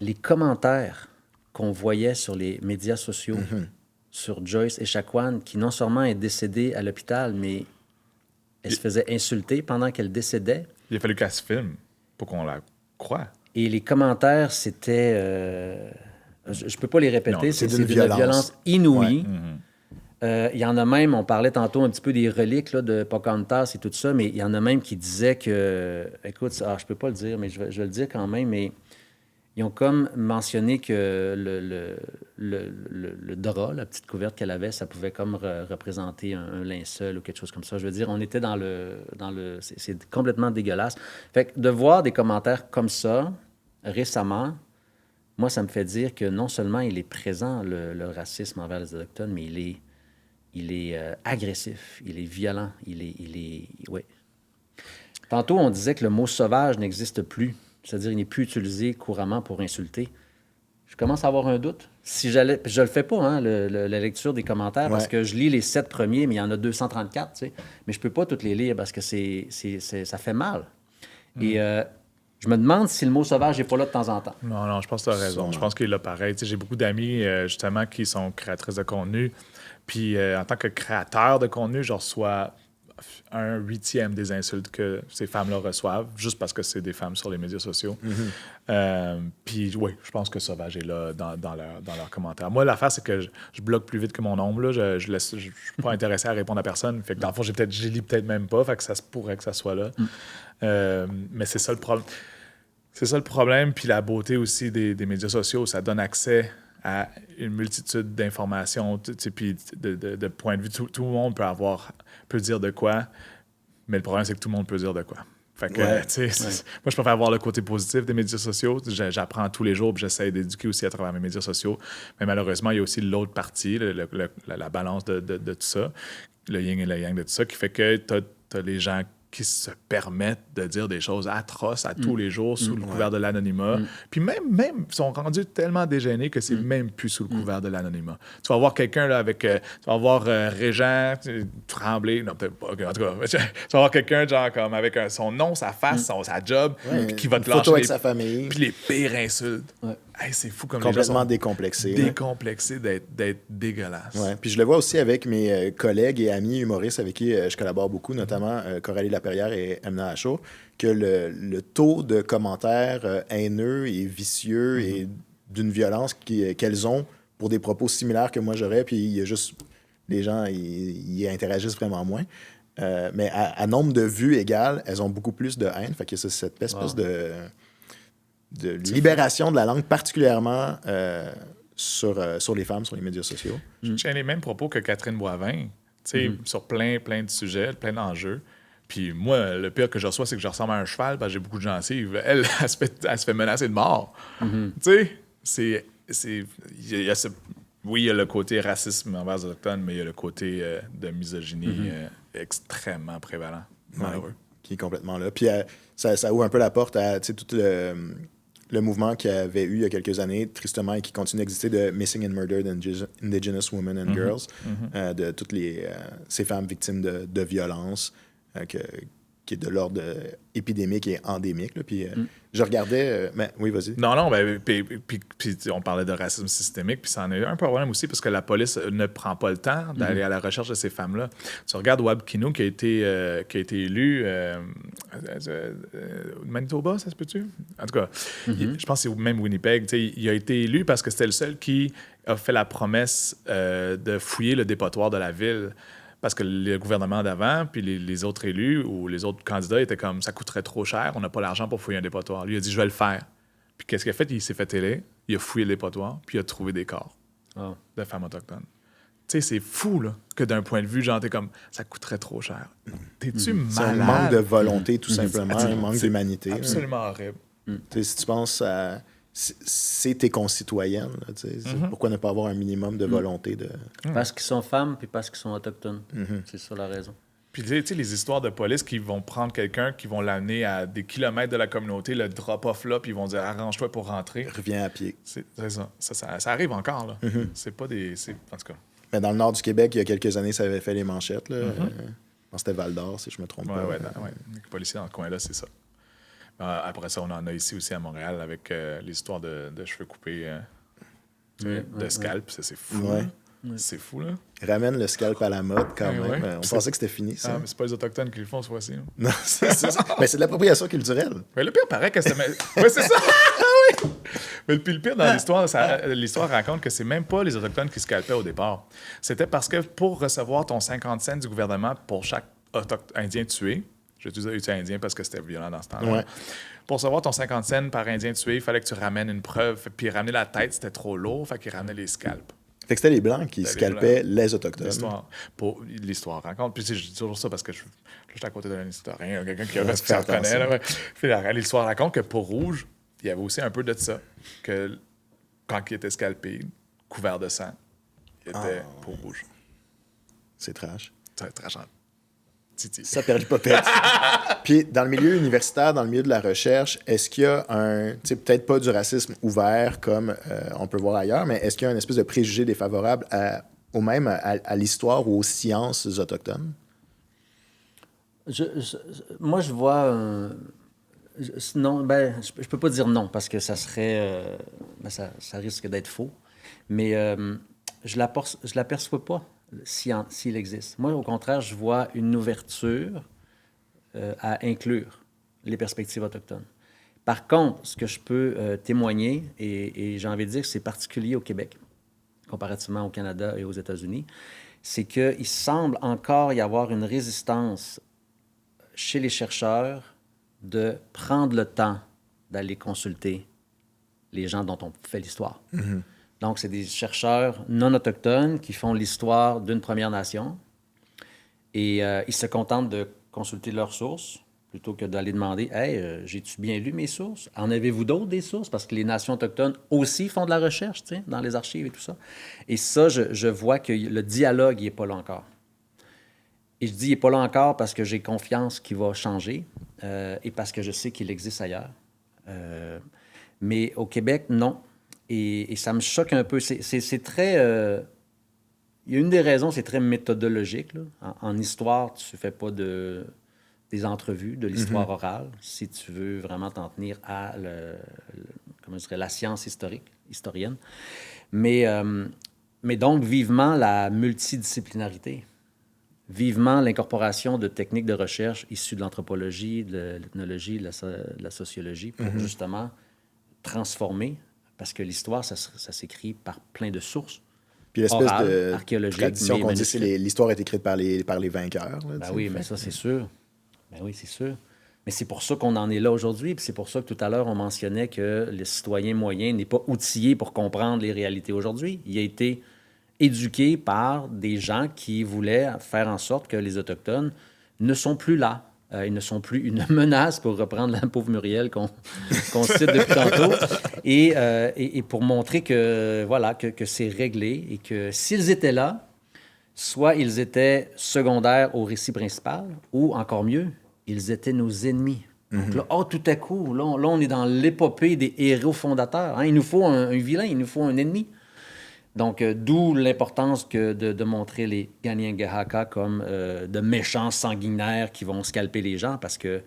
Les commentaires qu'on voyait sur les médias sociaux sur Joyce Echaquan, qui non seulement est décédée à l'hôpital, mais Elle se faisait insulter pendant qu'elle décédait. Il a fallu qu'elle se filme pour qu'on la croie. Et les commentaires, c'était... je ne peux pas les répéter, Non, c'est d'une d'une violence inouïe. Ouais. Il y en a même, on parlait tantôt un petit peu des reliques là, de Pocahontas et tout ça, mais il y en a même qui disaient que... Écoute, je ne peux pas le dire, mais je vais le dire quand même, mais ils ont comme mentionné que le drap, la petite couverte qu'elle avait, ça pouvait comme représenter un linceul ou quelque chose comme ça. Je veux dire, on était dans le c'est complètement dégueulasse. Fait que de voir des commentaires comme ça, récemment, moi, ça me fait dire que non seulement il est présent, le racisme envers les Autochtones, mais il est agressif, il est violent, ouais. Tantôt, on disait que le mot « sauvage » n'existe plus. C'est-à-dire, il n'est plus utilisé couramment pour insulter. Je commence à avoir un doute. Si j'allais... Je le fais pas, hein, la lecture des commentaires, parce que je lis les 7 premiers, mais il y en a 234, tu sais. Mais je peux pas toutes les lire parce que ça fait mal. Et je me demande si le mot sauvage n'est pas là de temps en temps. Non, je pense que tu as raison. Je pense qu'il est là pareil. Tu sais, j'ai beaucoup d'amis, justement, qui sont créatrices de contenu. Puis, en tant que créateur de contenu, je reçois 1/8 des insultes que ces femmes-là reçoivent, juste parce que c'est des femmes sur les médias sociaux. Puis, oui, je pense que sauvage est là dans leurs commentaires. Moi, l'affaire, c'est que je bloque plus vite que mon ombre. Là. Je suis pas intéressé à répondre à personne. Fait que, dans le fond, je lis peut-être même pas. Fait que ça se pourrait que ça soit là. Mais c'est ça le problème. C'est ça le problème. Puis la beauté aussi des médias sociaux, ça donne accès à une multitude d'informations, puis de points de vue. Tout le monde peut dire de quoi, mais le problème, c'est que tout le monde peut dire de quoi. Fait que, moi, je préfère voir le côté positif des médias sociaux. J'apprends tous les jours, puis j'essaie d'éduquer aussi à travers mes médias sociaux. Mais malheureusement, il y a aussi l'autre partie, la balance de tout ça, le yin et le yang de tout ça, qui fait que tu as les gens qui se permettent de dire des choses atroces à tous les jours sous le couvert de l'anonymat. Puis même sont rendus tellement déjeunés que c'est même plus sous le couvert de l'anonymat. Tu vas voir quelqu'un là avec... tu vas voir Régent, Tremblay... Non, peut-être pas. En tout cas, tu vas voir quelqu'un genre comme avec son nom, sa face, sa job, puis qui va te lâcher... Photo avec sa famille. Puis les pires insultes. Hey, c'est fou comme complètement les gens sont décomplexé. Décomplexés d'être dégueulasses. Ouais. Puis je le vois aussi avec mes collègues et amis humoristes avec qui je collabore beaucoup, notamment Coralie Laperrière et Emna Acho, que le taux de commentaires haineux et vicieux et d'une violence qu'elles ont pour des propos similaires que moi j'aurais, puis il y a juste... Les gens, ils interagissent vraiment moins. Mais à nombre de vues égales, elles ont beaucoup plus de haine. Fait que c'est cette espèce de libération de la langue, particulièrement sur les femmes, sur les médias sociaux. J'ai les mêmes propos que Catherine Boivin, sur plein de sujets, plein d'enjeux. Puis moi, le pire que je reçois, c'est que je ressemble à un cheval parce que j'ai beaucoup de gencives. Elle se fait menacer de mort. Tu sais, il y a oui, il y a le côté racisme envers les Autochtones, mais il y a le côté de misogynie extrêmement prévalent. Malheureux. Qui est complètement là. Puis ça ouvre un peu la porte à tout le mouvement qu'il y avait eu il y a quelques années, tristement, et qui continue d'exister, de Missing and Murdered Indigenous Women and Girls, de toutes ces femmes victimes de violences, qui est de l'ordre épidémique et endémique. Là. Puis je regardais... oui, vas-y. Non, puis on parlait de racisme systémique, puis ça en a eu un problème aussi, parce que la police ne prend pas le temps d'aller à la recherche de ces femmes-là. Tu regardes Wab Kinew, qui a été élu... Manitoba, ça se peut-tu? En tout cas, je pense que c'est même Winnipeg. Il a été élu parce que c'était le seul qui a fait la promesse de fouiller le dépotoir de la ville. Parce que le gouvernement d'avant, puis les autres élus ou les autres candidats étaient comme « ça coûterait trop cher, on n'a pas l'argent pour fouiller un dépotoir ». Lui, il a dit « je vais le faire ». Puis qu'est-ce qu'il a fait? Il s'est fait élire, il a fouillé le dépotoir, puis il a trouvé des corps de femmes autochtones. Tu sais, c'est fou, là, que d'un point de vue, genre, t'es comme « ça coûterait trop cher ». T'es-tu malade? C'est un manque de volonté, tout simplement, un manque d'humanité. Absolument horrible. Si tu penses à... C'est tes concitoyennes. Là, pourquoi ne pas avoir un minimum de volonté de... Parce qu'ils sont femmes puis parce qu'ils sont autochtones. C'est ça la raison. Puis tu sais, les histoires de police qui vont prendre quelqu'un, qui vont l'amener à des kilomètres de la communauté, le drop-off là, puis ils vont dire « arrange-toi pour rentrer ». Reviens à pied. C'est ça. Ça arrive encore, là. C'est pas des... En tout cas. Mais dans le nord du Québec, il y a quelques années, ça avait fait les manchettes. Là. Je pense que c'était Val-d'Or, si je me trompe pas. Les policiers dans le coin-là, c'est ça. Après ça, on en a ici aussi à Montréal avec les histoires de cheveux coupés, de scalp. Ça, c'est fou. C'est fou, là. Ramène le scalp à la mode quand Ouais, même. ouais. On pensait que c'était fini, ça. Ah, mais c'est pas les Autochtones qui le font, ce fois-ci. Là. Non, c'est ça. Mais c'est de l'appropriation culturelle. Mais le pire paraît que c'était... Oui, c'est ça! Oui! Mais puis le pire dans l'histoire, l'histoire raconte que c'est même pas les Autochtones qui scalpaient au départ. C'était parce que pour recevoir ton 50 cents du gouvernement pour chaque Indien tué, je vais utiliser Indien parce que c'était violent dans ce temps-là. Ouais. Pour recevoir ton 50 cents par Indien tué, il fallait que tu ramènes une preuve. Puis ramener la tête, c'était trop lourd, fait qu'ils ramenaient les scalps. Fait que c'était les Blancs qui C'était les scalpaient les Autochtones. L'histoire raconte. Puis je dis toujours ça parce que je suis à côté d'un historien, quelqu'un qui Ouais, qui s'en fais connaît. attention. Là, ouais. Puis l'histoire raconte que pour Rouge, il y avait aussi un peu de ça. Que quand il était scalpé, couvert de sang, il était pour Rouge. C'est trash. C'est trachant. Titi. Ça perd le popette. Puis, dans le milieu universitaire, dans le milieu de la recherche, est-ce qu'il y a un... Tu sais, peut-être pas du racisme ouvert comme on peut voir ailleurs, mais est-ce qu'il y a une espèce de préjugé défavorable à l'histoire ou aux sciences autochtones? Moi, je vois... non, je peux pas dire non, parce que ça serait... ça risque d'être faux. Mais je l'aperçois pas s'il existe. Moi, au contraire, je vois une ouverture à inclure les perspectives autochtones. Par contre, ce que je peux témoigner, et j'ai envie de dire que c'est particulier au Québec, comparativement au Canada et aux États-Unis, c'est qu'il semble encore y avoir une résistance chez les chercheurs de prendre le temps d'aller consulter les gens dont on fait l'histoire. Mm-hmm. Donc, c'est des chercheurs non autochtones qui font l'histoire d'une Première Nation et ils se contentent de consulter leurs sources plutôt que d'aller demander « Hey, j'ai-tu bien lu mes sources? En avez-vous d'autres des sources? » Parce que les nations autochtones aussi font de la recherche, tu sais, dans les archives et tout ça. Et ça, je vois que le dialogue, il n'est pas là encore. Et je dis il n'est pas là encore parce que j'ai confiance qu'il va changer et parce que je sais qu'il existe ailleurs. Mais au Québec, non. Et ça me choque un peu. C'est très... il y a une des raisons, c'est très méthodologique. Là. En histoire, tu ne fais pas des entrevues, de l'histoire orale, si tu veux vraiment t'en tenir à comment je dirais, la science historienne. Mais donc, vivement la multidisciplinarité. Vivement l'incorporation de techniques de recherche issues de l'anthropologie, de l'ethnologie, de la sociologie, pour justement transformer, parce que l'histoire, ça s'écrit par plein de sources. Puis l'espèce orales, de archéologiques, tradition qu'on dit, c'est l'histoire est écrite par les vainqueurs. Là, ben oui, mais ça, c'est sûr. Ben oui, c'est sûr. Mais c'est pour ça qu'on en est là aujourd'hui, puis c'est pour ça que tout à l'heure, on mentionnait que le citoyen moyen n'est pas outillé pour comprendre les réalités aujourd'hui. Il a été éduqué par des gens qui voulaient faire en sorte que les Autochtones ne sont plus là. Ils ne sont plus une menace, pour reprendre la pauvre Muriel qu'on cite depuis tantôt, et pour montrer que, voilà, que c'est réglé et que s'ils étaient là, soit ils étaient secondaires au récit principal, ou encore mieux, ils étaient nos ennemis. Donc là, tout à coup, là, on est dans l'épopée des héros fondateurs. Hein? Il nous faut un vilain, il nous faut un ennemi. Donc, d'où l'importance de montrer les Kanien'kehá:ka comme de méchants sanguinaires qui vont scalper les gens, parce que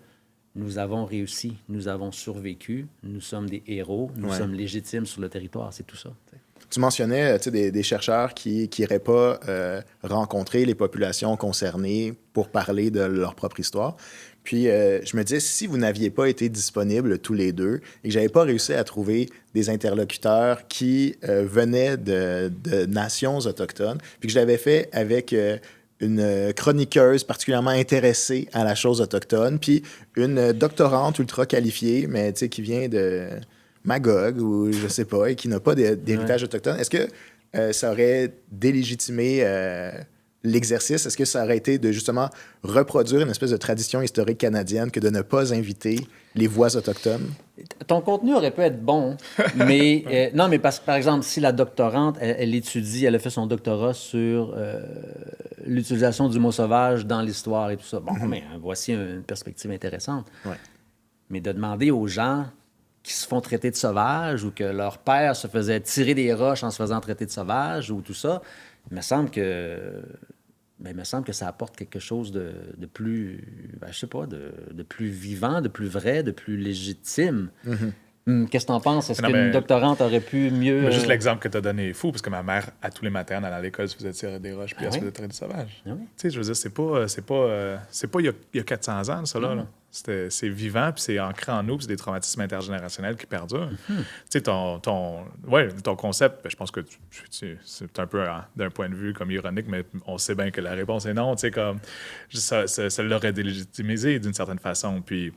nous avons réussi, nous avons survécu, nous sommes des héros, nous sommes légitimes sur le territoire, c'est tout ça. T'sais. Tu mentionnais des chercheurs qui n'iraient pas rencontrer les populations concernées pour parler de leur propre histoire. Puis, je me disais, si vous n'aviez pas été disponibles tous les deux et que je n'avais pas réussi à trouver des interlocuteurs qui venaient de nations autochtones, puis que je l'avais fait avec une chroniqueuse particulièrement intéressée à la chose autochtone, puis une doctorante ultra qualifiée, mais qui vient de Magog ou je sais pas, et qui n'a pas d'héritage autochtone, est-ce que ça aurait délégitimé l'exercice? Est-ce que ça aurait été de justement reproduire une espèce de tradition historique canadienne que de ne pas inviter les voix autochtones? Ton contenu aurait pu être bon, mais non, mais par exemple, si la doctorante, elle étudie, elle a fait son doctorat sur l'utilisation du mot sauvage dans l'histoire et tout ça, bon, mais voici une perspective intéressante. Ouais. Mais de demander aux gens qui se font traiter de sauvages ou que leur père se faisait tirer des roches en se faisant traiter de sauvage ou tout ça, il me semble que ça apporte quelque chose de plus, je sais pas, de plus vivant, de plus vrai, de plus légitime. Qu'est-ce que t'en penses? Est-ce Non, qu'une mais- doctorante aurait pu mieux... Mais juste l'exemple que tu as donné est fou, parce que ma mère, à tous les matins, elle allait à l'école, se faisait tirer des roches, puis Ah elle se oui? faisait traiter de sauvage. Ah oui? Tu sais, je veux dire, c'est pas il y a 400 ans, ça, là. C'est vivant, puis c'est ancré en nous, puis c'est des traumatismes intergénérationnels qui perdurent. Tu sais, ton concept, ben, je pense que c'est un peu d'un point de vue comme ironique, mais on sait bien que la réponse est non. Tu sais, comme ça l'aurait délégitimisé d'une certaine façon, puis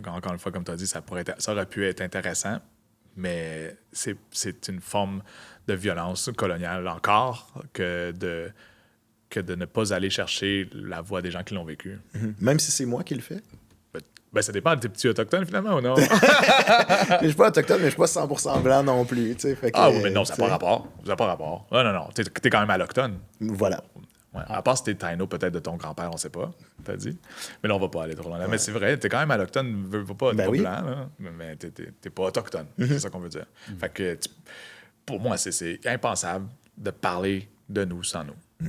encore une fois, comme tu as dit, ça aurait pu être intéressant, mais c'est une forme de violence coloniale encore que de ne pas aller chercher la voix des gens qui l'ont vécu. Même si c'est moi qui le fais. Ben, ça dépend, t'es petit autochtone finalement ou non? Je suis pas autochtone, mais je suis pas 100% blanc non plus. Fait que, Ah oui, mais non, ça n'a pas rapport. Ça n'a pas rapport. Non. T'es quand même allochtone. Voilà. Ouais. À part si t'es Taino peut-être de ton grand-père, on sait pas, t'as dit. Mais là, on va pas aller trop loin. Mais c'est vrai, t'es quand même allochtone, veux pas, t'es Ben pas oui. blanc, là, mais t'es pas autochtone. C'est ça qu'on veut dire. Fait que, pour moi, c'est impensable de parler de nous sans nous.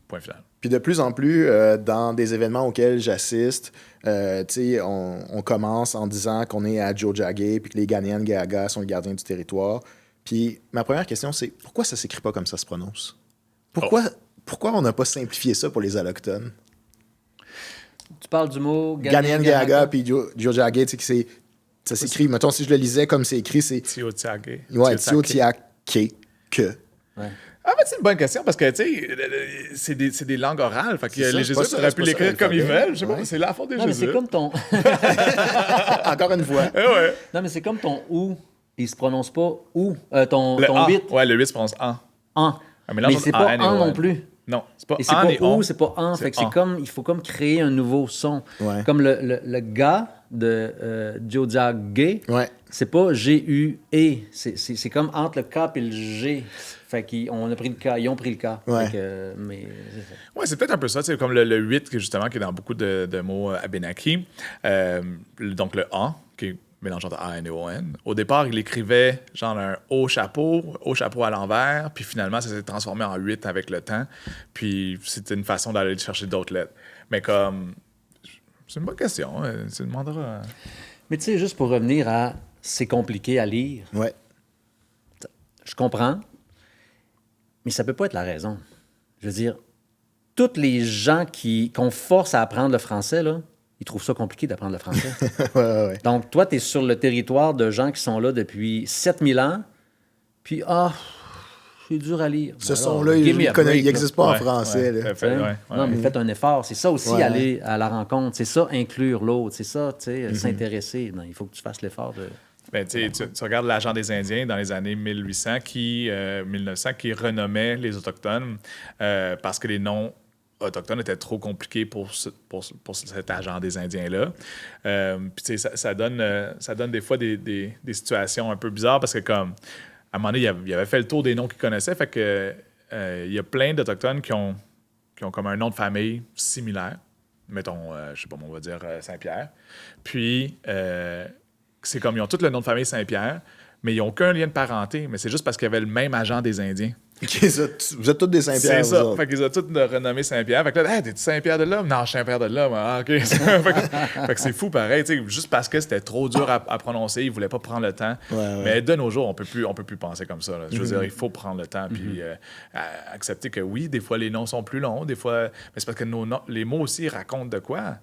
Point final. Puis de plus en plus, dans des événements auxquels j'assiste, tu sais, on commence en disant qu'on est à Tiohtià:ke puis que les Kanien'kehá:ka sont les gardiens du territoire. Puis ma première question, c'est pourquoi ça s'écrit pas comme ça se prononce? Pourquoi on n'a pas simplifié ça pour les allochtones? Tu parles du mot... Kanien'kehá:ka puis Tiohtià:ke, tu sais, ça s'écrit, mettons, si je le lisais comme c'est écrit, c'est Tiohtià:ke. ouais, Tiohtià:ke. Ouais. Ah, mais c'est une bonne question parce que, tu sais, c'est des langues orales. Fait que C'est ça, les c'est pas Jésuites ça, auraient c'est pu pas ça, l'écrire comme ils l'alphabet. veulent. Je sais pas, Ouais. c'est la faute des Non, mais c'est Jésuites. comme ton... Encore une fois. Eh ouais. Non, mais c'est comme ton « ou ». Il se prononce pas « ou ». Ton Le A. 8, Ouais, le 8 se prononce en. « en Un ». mélange Mais c'est entre pas « N et en » O-N. non plus. Non, c'est pas Et c'est en pas et on. ou, c'est pas en. Fait que en. c'est comme, il faut comme créer un nouveau son. Ouais. Comme le gars de Tiohtià:ke, Ouais. c'est pas G-U-E. C'est comme entre le K et le G. Fait qu'on a pris le K, ils ont pris le K. Ouais. Fait que, mais c'est ça. Ouais, c'est peut-être un peu ça, tu sais, comme le 8, justement, qui est dans beaucoup de mots abénaki. Donc le A, qui est mélange entre A, N et O-N. Au départ, il écrivait genre un haut chapeau à l'envers, puis finalement, ça s'est transformé en 8 avec le temps. Puis c'était une façon d'aller chercher d'autres lettres. Mais comme... C'est une bonne question, tu demanderas... Mais tu sais, juste pour revenir à c'est compliqué à lire, Ouais. je comprends, mais ça peut pas être la raison. Je veux dire, tous les gens qu'on force à apprendre le français, là, ils trouvent ça compliqué d'apprendre le français. Ouais. Donc, toi, tu es sur le territoire de gens qui sont là depuis 7000 ans, puis, c'est dur à lire. Ce Alors, son-là, give me a break, il n'existe pas en Ouais, français. ouais, là. Non, mais faites un effort. C'est ça aussi, Ouais, aller à la rencontre. C'est ça, inclure l'autre. C'est ça, tu sais, s'intéresser. Non, il faut que tu fasses l'effort de... Ben, tu regardes l'agent des Indiens dans les années 1900 qui renommait les Autochtones parce que les noms autochtones étaient trop compliqués pour cet agent des Indiens-là. Puis, tu sais, ça donne des fois des situations un peu bizarres parce que, comme, à un moment donné, il avait fait le tour des noms qu'il connaissait, fait que il y a plein d'Autochtones qui ont comme un nom de famille similaire. Mettons, je sais pas, on va dire Saint-Pierre. Puis, c'est comme, ils ont tous le nom de famille Saint-Pierre, mais ils n'ont aucun lien de parenté. Mais c'est juste parce qu'il y avait le même agent des Indiens. Ok, vous êtes tous des Saint-Pierre. C'est ça. vous autres. Fait qu'ils ont tous renommé Saint-Pierre. Fait que là, hey, t'es-tu Saint-Pierre de l'Homme? Non, je suis Saint-Pierre de l'Homme. Ah, OK. fait que c'est fou, pareil. Tu sais, juste parce que c'était trop dur à prononcer, ils ne voulaient pas prendre le temps. Ouais. Mais de nos jours, on peut plus penser comme ça. Là. Je veux dire, il faut prendre le temps puis accepter que oui, des fois, les noms sont plus longs. Des fois... Mais c'est parce que les mots aussi racontent de quoi.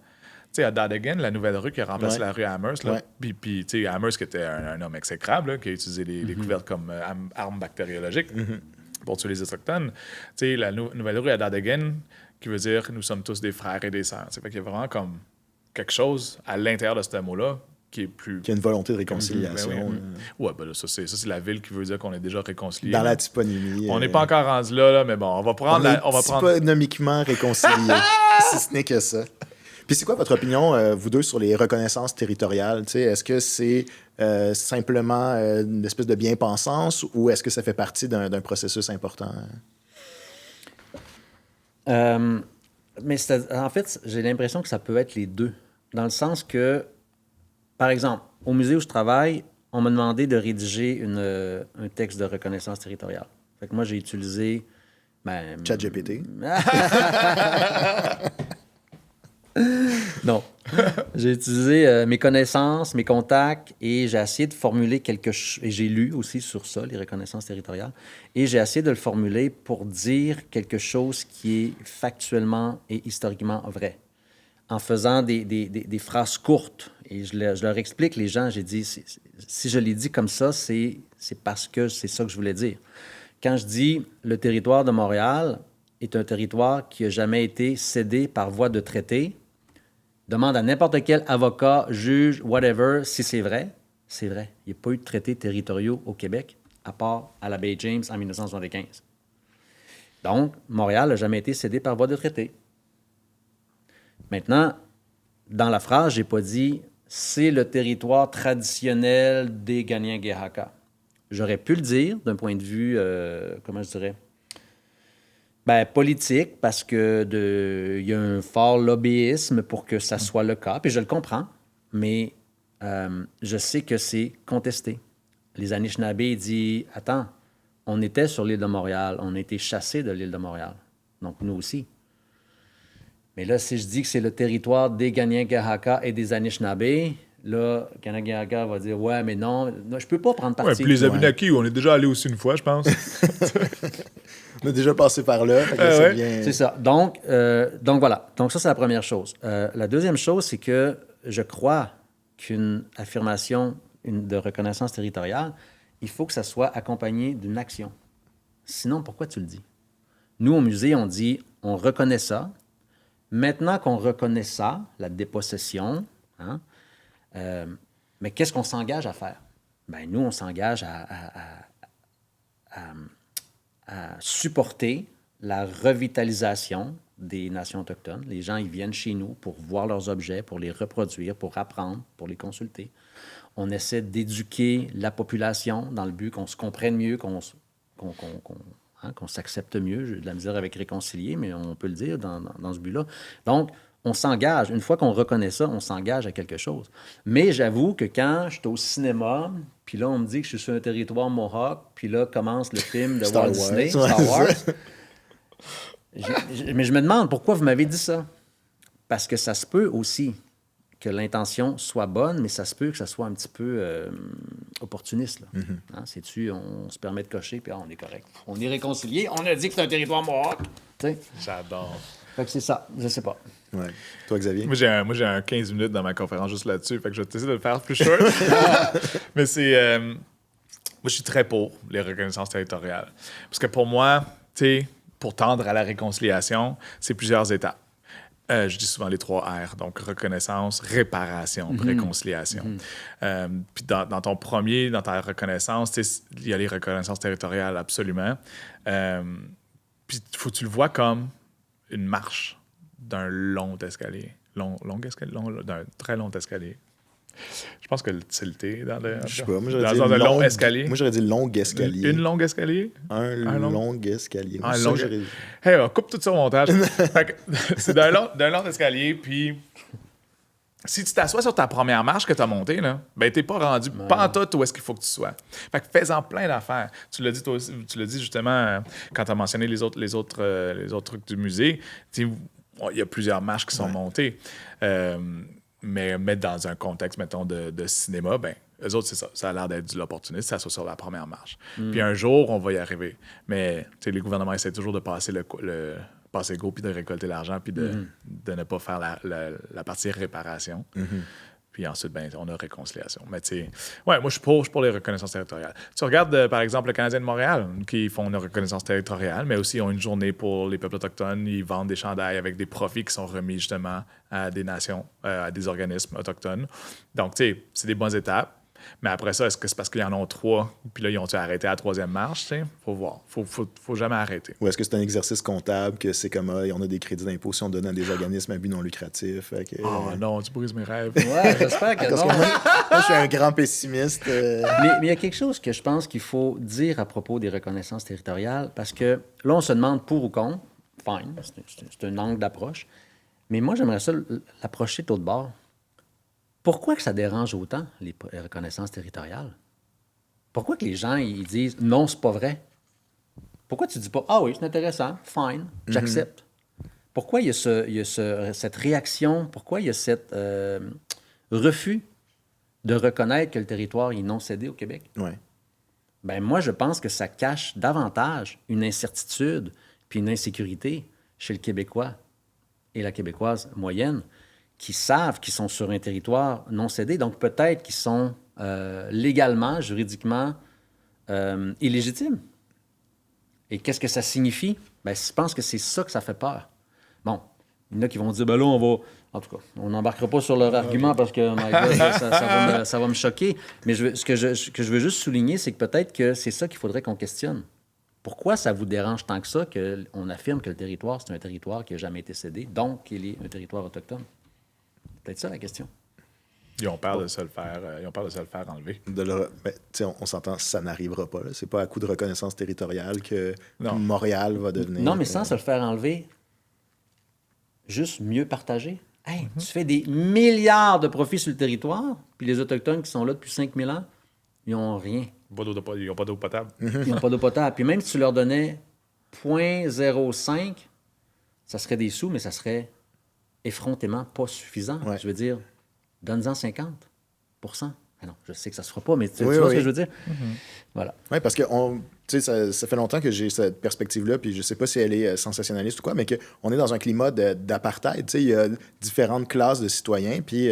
Tu sais, à Dadegan, la nouvelle rue qui a remplacé la rue Amherst, là, Ouais. puis tu sais, Amherst qui était un homme exécrable, là, qui a utilisé les couvertes comme armes bactériologiques pour tuer les Autochtones. Tu sais, la nouvelle rue à Dadegan, qui veut dire « nous sommes tous des frères et des sœurs ». Fait qu'il y a vraiment comme quelque chose à l'intérieur de ce mot-là qui est plus... Qu'il y a une volonté de réconciliation. Ben oui. là. Ouais, ben là, ça, c'est la ville qui veut dire qu'on est déjà réconciliés. Dans la typonymie. On n'est pas encore rendu là, mais bon, on va prendre... On est typonomiquement réconciliés, si ce n'est que ça. Puis c'est quoi votre opinion, vous deux, sur les reconnaissances territoriales? T'sais, est-ce que c'est simplement une espèce de bien-pensance ou est-ce que ça fait partie d'un processus important? Mais en fait, j'ai l'impression que ça peut être les deux. Dans le sens que, par exemple, au musée où je travaille, on m'a demandé de rédiger un texte de reconnaissance territoriale. Fait que moi, j'ai utilisé... ChatGPT. Non. J'ai utilisé mes connaissances, mes contacts, et j'ai essayé de formuler quelque chose. Et j'ai lu aussi sur ça, les reconnaissances territoriales. Et j'ai essayé de le formuler pour dire quelque chose qui est factuellement et historiquement vrai. En faisant des phrases courtes. Et je leur explique, les gens, j'ai dit, si je l'ai dit comme ça, c'est parce que c'est ça que je voulais dire. Quand je dis le territoire de Montréal est un territoire qui n'a jamais été cédé par voie de traité, demande à n'importe quel avocat, juge, whatever, si c'est vrai. C'est vrai. Il n'y a pas eu de traités territoriaux au Québec, à part à la baie James en 1975. Donc, Montréal n'a jamais été cédé par voie de traité. Maintenant, dans la phrase, je n'ai pas dit « c'est le territoire traditionnel des Kanien'kehá:ka ». J'aurais pu le dire d'un point de vue, comment je dirais, politique, parce que il y a un fort lobbyisme pour que ça soit le cas, puis je le comprends, mais je sais que c'est contesté. Les Anishinabés disent « Attends, on était sur l'île de Montréal, on a été chassés de l'île de Montréal, donc nous aussi. » Mais là, si je dis que c'est le territoire des Kanien'kehá:ka et des Anishinabés, là, Kanien'kehá:ka va dire « Ouais, mais non, je peux pas prendre parti. » Ouais, puis les Abenaki, on est déjà allé aussi une fois, je pense. On a déjà passé par là. Fait que là, ouais. bien... C'est ça. Donc voilà. Donc ça, c'est la première chose. La deuxième chose, c'est que je crois qu'une affirmation de reconnaissance territoriale, il faut que ça soit accompagné d'une action. Sinon, pourquoi tu le dis? Nous, au musée, on dit, on reconnaît ça. Maintenant qu'on reconnaît ça, la dépossession, hein, mais qu'est-ce qu'on s'engage à faire? Bien, nous, on s'engage à supporter la revitalisation des nations autochtones. Les gens, ils viennent chez nous pour voir leurs objets, pour les reproduire, pour apprendre, pour les consulter. On essaie d'éduquer la population dans le but qu'on se comprenne mieux, qu'on s'accepte mieux. J'ai de la misère avec réconcilier, mais on peut le dire dans ce but-là. Donc, on s'engage. Une fois qu'on reconnaît ça, on s'engage à quelque chose. Mais j'avoue que quand je suis au cinéma, puis là, on me dit que je suis sur un territoire Mohawk, puis là, commence le film de Walt Disney, Star Wars. Mais je me demande pourquoi vous m'avez dit ça. Parce que ça se peut aussi que l'intention soit bonne, mais ça se peut que ça soit un petit peu opportuniste. Là. Hein, sais-tu, on se permet de cocher, puis on est correct. On est réconcilié, on a dit que c'est un territoire Mohawk. J'adore. Fait que c'est ça, je sais pas. Ouais. Toi, Xavier? Moi, j'ai un 15 minutes dans ma conférence juste là-dessus, fait que je vais essayer de le faire plus short. Mais c'est... moi, je suis très pour les reconnaissances territoriales. Parce que pour moi, tu sais, pour tendre à la réconciliation, c'est plusieurs étapes. Je dis souvent les 3 R, donc reconnaissance, réparation, réconciliation. Puis dans ta reconnaissance, il y a les reconnaissances territoriales, absolument. Puis il faut que tu le vois comme une marche d'un long escalier. D'un très long escalier. Je pense que c'est le T dans le... Je sais pas, moi dans un long escalier. Moi, j'aurais dit long escalier. Une longue escalier? Un long escalier. Un long... Hey, on coupe tout ça au montage. C'est d'un long escalier, puis si tu t'assois sur ta première marche que tu as montée, là, ben t'es pas rendu pantoute où est-ce qu'il faut que tu sois. Fait que fais-en plein d'affaires. Tu l'as dit toi aussi, tu l'as dit justement quand tu as mentionné les autres trucs du musée. Il y a plusieurs marches qui sont montées. Mais mettre dans un contexte, mettons, de cinéma, ben eux autres, c'est ça. Ça a l'air d'être de l'opportunisme, ça soit sur la première marche. Puis un jour, on va y arriver. Mais les gouvernements essaient toujours de passer passer go, puis de récolter l'argent, puis de ne pas faire la partie réparation. Puis ensuite, ben, on a réconciliation. Mais tu sais, ouais, moi, je suis pour les reconnaissances territoriales. Tu regardes, par exemple, le Canadien de Montréal, qui font une reconnaissance territoriale, mais aussi ils ont une journée pour les peuples autochtones. Ils vendent des chandails avec des profits qui sont remis justement à des nations, à des organismes autochtones. Donc, tu sais, c'est des bonnes étapes. Mais après ça, est-ce que c'est parce qu'ils en ont 3, puis là, ils ont-tu arrêté à la 3e marche? T'sais? Faut voir. Faut jamais arrêter. Ou est-ce que c'est un exercice comptable, que c'est comme, on a des crédits d'impôt si on donne à des organismes à but non lucratif? Oh non, tu brises mes rêves. Ouais, j'espère que non. Moi, je suis un grand pessimiste. Mais il y a quelque chose que je pense qu'il faut dire à propos des reconnaissances territoriales, parce que là, on se demande pour ou contre. Fine, c'est un angle d'approche. Mais moi, j'aimerais ça l'approcher de l'autre bord. Pourquoi que ça dérange autant, les reconnaissances territoriales? Pourquoi que les gens ils disent « non, c'est pas vrai ». Pourquoi tu dis pas « ah oui, c'est intéressant, fine, j'accepte ». pourquoi il y a cette réaction, pourquoi il y a cet refus de reconnaître que le territoire est non cédé au Québec? Ouais. Ben moi, je pense que ça cache davantage une incertitude puis une insécurité chez le Québécois et la Québécoise moyenne qui savent qu'ils sont sur un territoire non cédé, donc peut-être qu'ils sont légalement, juridiquement illégitimes. Et qu'est-ce que ça signifie? Ben, je pense que c'est ça que ça fait peur. Bon, il y en a qui vont dire, ben là, on va... En tout cas, on n'embarquera pas sur leur argument parce que my God, ça va me choquer. Mais ce que je veux juste souligner, c'est que peut-être que c'est ça qu'il faudrait qu'on questionne. Pourquoi ça vous dérange tant que ça qu'on affirme que le territoire, c'est un territoire qui n'a jamais été cédé, donc qu'il est un territoire autochtone? C'est peut-être ça la question. Ils ont peur de se le faire, enlever. On s'entend, ça n'arrivera pas. Là. C'est pas à coup de reconnaissance territoriale que Non. Montréal va devenir... Non, mais sans se le faire enlever, juste mieux partager. Hey, tu fais des milliards de profits sur le territoire, puis les Autochtones qui sont là depuis 5000 ans, ils n'ont rien. Ils n'ont pas d'eau potable. Ils n'ont pas d'eau potable. Puis même si tu leur donnais 0,05, ça serait des sous, mais ça serait effrontément pas suffisant. Ouais. Je veux dire, donne-en 50%. Ah non, je sais que ça se fera pas, mais tu vois ce que je veux dire? Voilà. Oui, parce que ça fait longtemps que j'ai cette perspective-là, puis je sais pas si elle est sensationnaliste ou quoi, mais qu'on est dans un climat d'apartheid. Tu sais, il y a différentes classes de citoyens, puis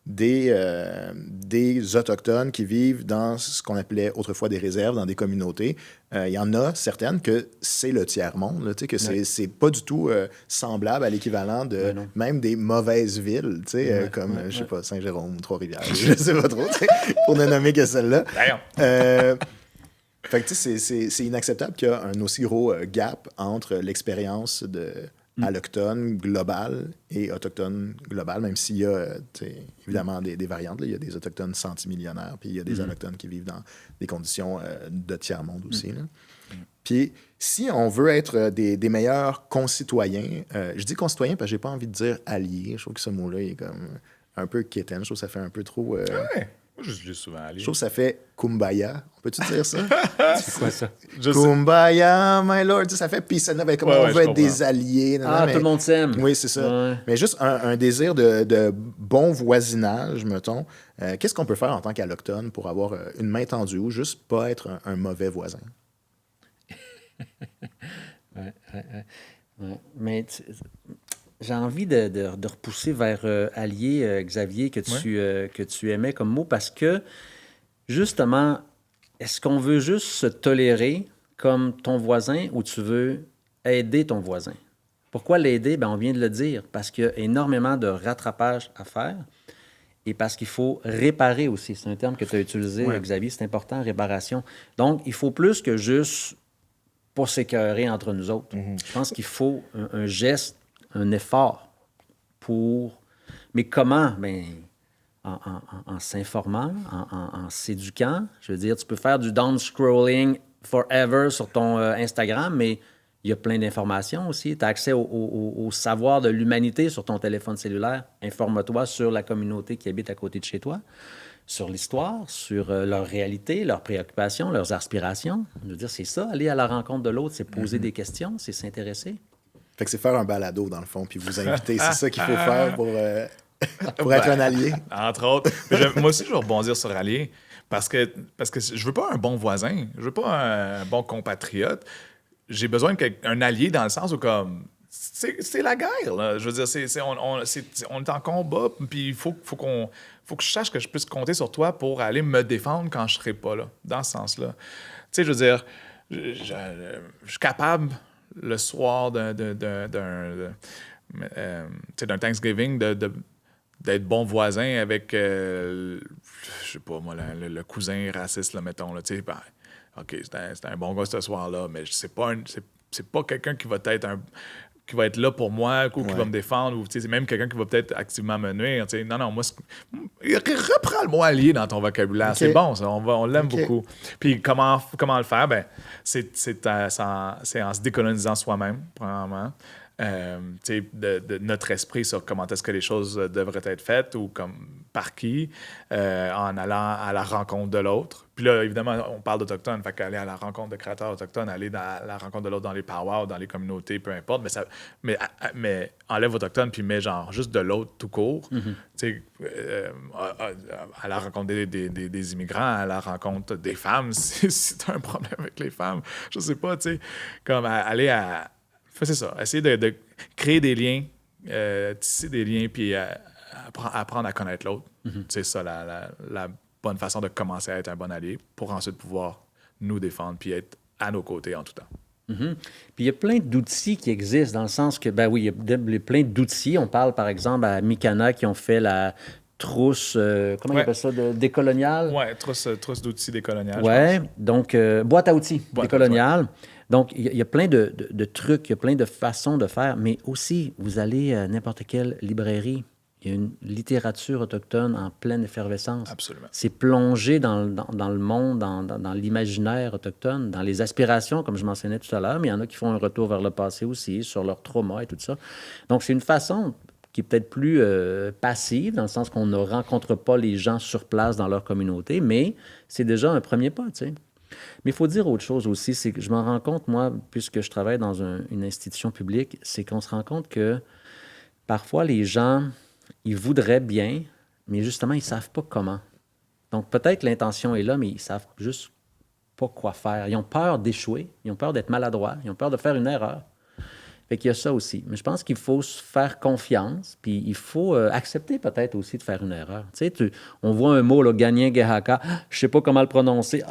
des Autochtones qui vivent dans ce qu'on appelait autrefois des réserves, dans des communautés. Il y en a certaines que c'est le tiers-monde, là, tu sais, que c'est pas du tout semblable à l'équivalent de même des mauvaises villes, tu sais, comme, je sais pas, Saint-Jérôme, Trois-Rivières, je sais pas trop, tu sais, pour ne nommer que celle-là. Fait que, tu sais, c'est inacceptable qu'il y a un aussi gros gap entre l'expérience allochtone globale et autochtone globale, même s'il y a évidemment des variantes. Là. Il y a des autochtones centimillionnaires, puis il y a des allochtones qui vivent dans des conditions de tiers-monde aussi. Là. Puis si on veut être des meilleurs concitoyens, je dis concitoyens parce que j'ai pas envie de dire alliés. Je trouve que ce mot-là est comme un peu quétaine. Je trouve que ça fait un peu trop... Ouais. Moi, je dis souvent alliés. Je trouve que ça fait kumbaya. On peut-tu dire ça? C'est quoi ça? Kumbaya, my lord. Ça fait peace and love. Comme on veut être des alliés. Tout le monde s'aime. Oui, c'est ça. Ouais. Mais juste un désir de bon voisinage, mettons. Qu'est-ce qu'on peut faire en tant qu'allochtone pour avoir une main tendue ou juste pas être un mauvais voisin? Ouais. Mais j'ai envie de repousser vers allié, Xavier, que tu aimais comme mot, parce que, justement, est-ce qu'on veut juste se tolérer comme ton voisin ou tu veux aider ton voisin? Pourquoi l'aider? Ben, on vient de le dire, parce qu'il y a énormément de rattrapage à faire et parce qu'il faut réparer aussi. C'est un terme que tu as utilisé, Xavier, c'est important, réparation. Donc, il faut plus que juste pas s'écœurer entre nous autres. Je pense qu'il faut un geste, un effort pour... Mais comment? Bien, en s'informant, en s'éduquant. Je veux dire, tu peux faire du down-scrolling forever sur ton Instagram, mais il y a plein d'informations aussi. Tu as accès au savoir de l'humanité sur ton téléphone cellulaire. Informe-toi sur la communauté qui habite à côté de chez toi, sur l'histoire, sur leur réalité, leurs préoccupations, leurs aspirations. Je veux dire, c'est ça, aller à la rencontre de l'autre, c'est poser des questions, c'est s'intéresser. Fait que c'est faire un balado, dans le fond, puis vous inviter. C'est ça qu'il faut faire pour être un allié. Entre autres. Moi aussi, je veux rebondir sur allié parce que je veux pas un bon voisin, je veux pas un bon compatriote. J'ai besoin d'un allié dans le sens où, comme, c'est la guerre, là. Je veux dire, on est en combat, puis il faut que je sache que je puisse compter sur toi pour aller me défendre quand je serai pas là, dans ce sens-là. Tu sais, je veux dire, je suis capable, le soir d'un Thanksgiving, d'être bon voisin avec, je sais pas moi, le cousin raciste, là, mettons, là, tu sais, ben, OK, c'était un bon gars ce soir-là, mais c'est pas quelqu'un qui va être là pour moi ou qui va me défendre, ou c'est même quelqu'un qui va peut-être activement me nuire. T'sais. Non, moi, reprends le mot allié dans ton vocabulaire. Okay. C'est bon, ça, on l'aime beaucoup. Puis comment le faire? Ben, c'est en se décolonisant soi-même, premièrement. de notre esprit sur comment est-ce que les choses devraient être faites ou par qui, en allant à la rencontre de l'autre. Puis là, évidemment, on parle d'Autochtones, fait qu'aller à la rencontre de créateurs autochtones, aller à la rencontre de l'autre dans les powwows, dans les communautés, peu importe, mais enlève Autochtone puis mets genre juste de l'autre tout court, à la rencontre des immigrants, à la rencontre des femmes, si tu as un problème avec les femmes, je sais pas, tu sais, comme aller à... C'est ça, essayer de créer des liens, tisser des liens, puis apprendre à connaître l'autre. C'est ça la bonne façon de commencer à être un bon allié pour ensuite pouvoir nous défendre puis être à nos côtés en tout temps. Puis il y a plein d'outils qui existent dans le sens que, ben oui, il y a plein d'outils. On parle par exemple à Mikana qui ont fait la trousse, comment ils appellent ça, décoloniale? Oui, trousse d'outils décoloniales. Oui, donc boîte à outils décoloniale. Donc, il y a plein de trucs, il y a plein de façons de faire, mais aussi, vous allez à n'importe quelle librairie, il y a une littérature autochtone en pleine effervescence. Absolument. C'est plongé dans le monde, dans l'imaginaire autochtone, dans les aspirations, comme je mentionnais tout à l'heure, mais il y en a qui font un retour vers le passé aussi, sur leur trauma et tout ça. Donc, c'est une façon qui est peut-être plus passive, dans le sens qu'on ne rencontre pas les gens sur place dans leur communauté, mais c'est déjà un premier pas, tu sais. Mais il faut dire autre chose aussi, c'est que je m'en rends compte, moi, puisque je travaille dans une institution publique, c'est qu'on se rend compte que parfois les gens, ils voudraient bien, mais justement, ils ne savent pas comment. Donc peut-être que l'intention est là, mais ils ne savent juste pas quoi faire. Ils ont peur d'échouer, ils ont peur d'être maladroits, ils ont peur de faire une erreur. Fait qu'il y a ça aussi. Mais je pense qu'il faut se faire confiance, puis il faut accepter peut-être aussi de faire une erreur. Tu sais, on voit un mot, là, Gagné-Gehaka, je ne sais pas comment le prononcer.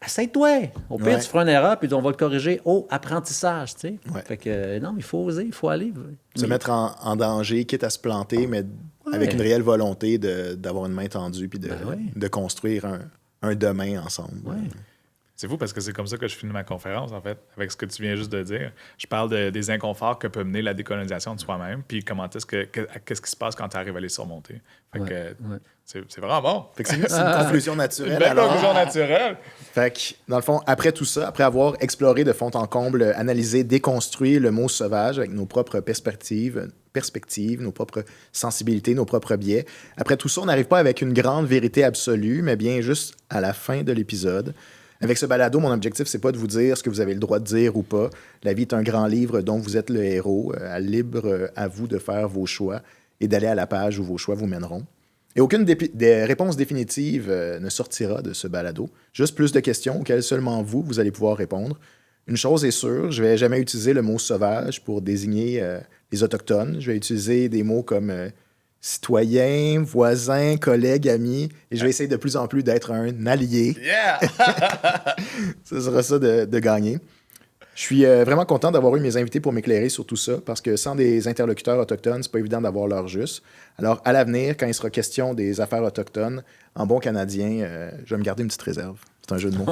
Essaye-toi! Au pire, tu feras une erreur, puis on va le corriger au apprentissage, tu sais. Ouais. Fait que, non, il faut oser, il faut aller. Se mettre en danger, quitte à se planter, mais avec une réelle volonté d'avoir une main tendue puis de construire un demain ensemble. Ouais. C'est fou parce que c'est comme ça que je finis ma conférence, en fait, avec ce que tu viens juste de dire. Je parle des inconforts que peut mener la décolonisation de soi-même, puis qu'est-ce qui se passe quand tu arrives à les surmonter. Fait que c'est vraiment bon. Fait que c'est une conclusion naturelle. Une belle conclusion naturelle. Fait que, dans le fond, après tout ça, après avoir exploré de fond en comble, analysé, déconstruit le mot sauvage avec nos propres perspectives, nos propres sensibilités, nos propres biais, après tout ça, on n'arrive pas avec une grande vérité absolue, mais bien juste à la fin de l'épisode. Avec ce balado, mon objectif, c'est pas de vous dire ce que vous avez le droit de dire ou pas. La vie est un grand livre dont vous êtes le héros. Libre à vous de faire vos choix et d'aller à la page où vos choix vous mèneront. Et aucune des réponses définitives ne sortira de ce balado. Juste plus de questions auxquelles seulement vous allez pouvoir répondre. Une chose est sûre, je vais jamais utiliser le mot « sauvage » pour désigner les Autochtones. Je vais utiliser des mots comme citoyen, voisin, collègue, ami. Et je vais essayer de plus en plus d'être un allié. Yeah! Ce sera ça de gagner. Je suis vraiment content d'avoir eu mes invités pour m'éclairer sur tout ça, parce que sans des interlocuteurs autochtones, c'est pas évident d'avoir leur juste. Alors, à l'avenir, quand il sera question des affaires autochtones, en bon Canadien, je vais me garder une petite réserve. C'est un jeu de mots.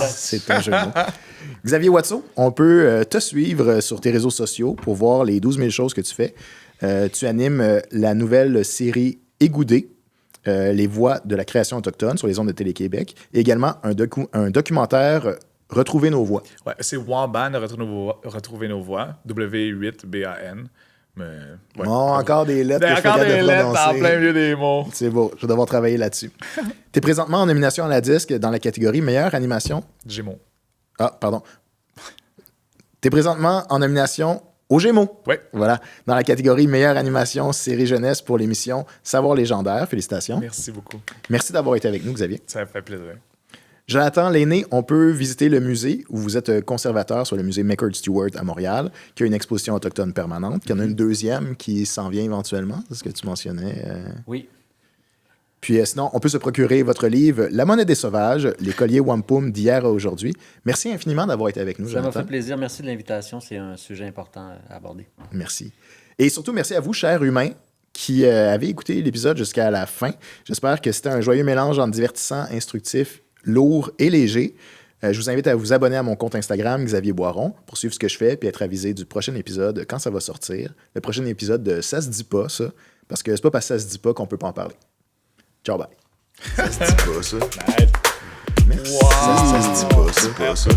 C'est un jeu de mots. Xavier Watso, on peut te suivre sur tes réseaux sociaux pour voir les 12 000 choses que tu fais. Tu animes la nouvelle série Égoudé, les voix de la création autochtone sur les ondes de Télé-Québec, et également un documentaire Retrouver nos voix. Ouais, c'est Wamban, Retrouver nos voix, W8BAN. Mais, ouais. Bon, encore des lettres que je encore fais des de lettres prononcer. en plein milieu des mots. C'est beau, je vais devoir travailler là-dessus. Tu es présentement en nomination à la disque dans la catégorie meilleure animation. Gémeaux. Ah, pardon. Tu es présentement en nomination aux Gémeaux. Oui. Voilà, dans la catégorie meilleure animation série jeunesse pour l'émission Savoir légendaire. Félicitations. Merci beaucoup. Merci d'avoir été avec nous, Xavier. Ça fait plaisir. Jonathan Lainé, on peut visiter le musée où vous êtes conservateur sur le musée Meccord Stewart à Montréal, qui a une exposition autochtone permanente, qui en a une deuxième qui s'en vient éventuellement, c'est ce que tu mentionnais. Oui. Puis sinon, on peut se procurer votre livre La monnaie des sauvages, les colliers wampum d'hier à aujourd'hui. Merci infiniment d'avoir été avec nous, Ça Jonathan. m'a fait plaisir. Merci de l'invitation. C'est un sujet important à aborder. Merci. Et surtout, merci à vous, chers humains, qui avez écouté l'épisode jusqu'à la fin. J'espère que c'était un joyeux mélange entre divertissant, instructif, lourd et léger. Je vous invite à vous abonner à mon compte Instagram, Xavier Boiron, pour suivre ce que je fais puis être avisé du prochain épisode quand ça va sortir. Le prochain épisode de Ça se dit pas, ça. Parce que c'est pas parce que ça se dit pas qu'on peut pas en parler. Ciao, bye. Ça se dit pas, ça. Nice. Merci. Wow. Ça se dit pas, ça.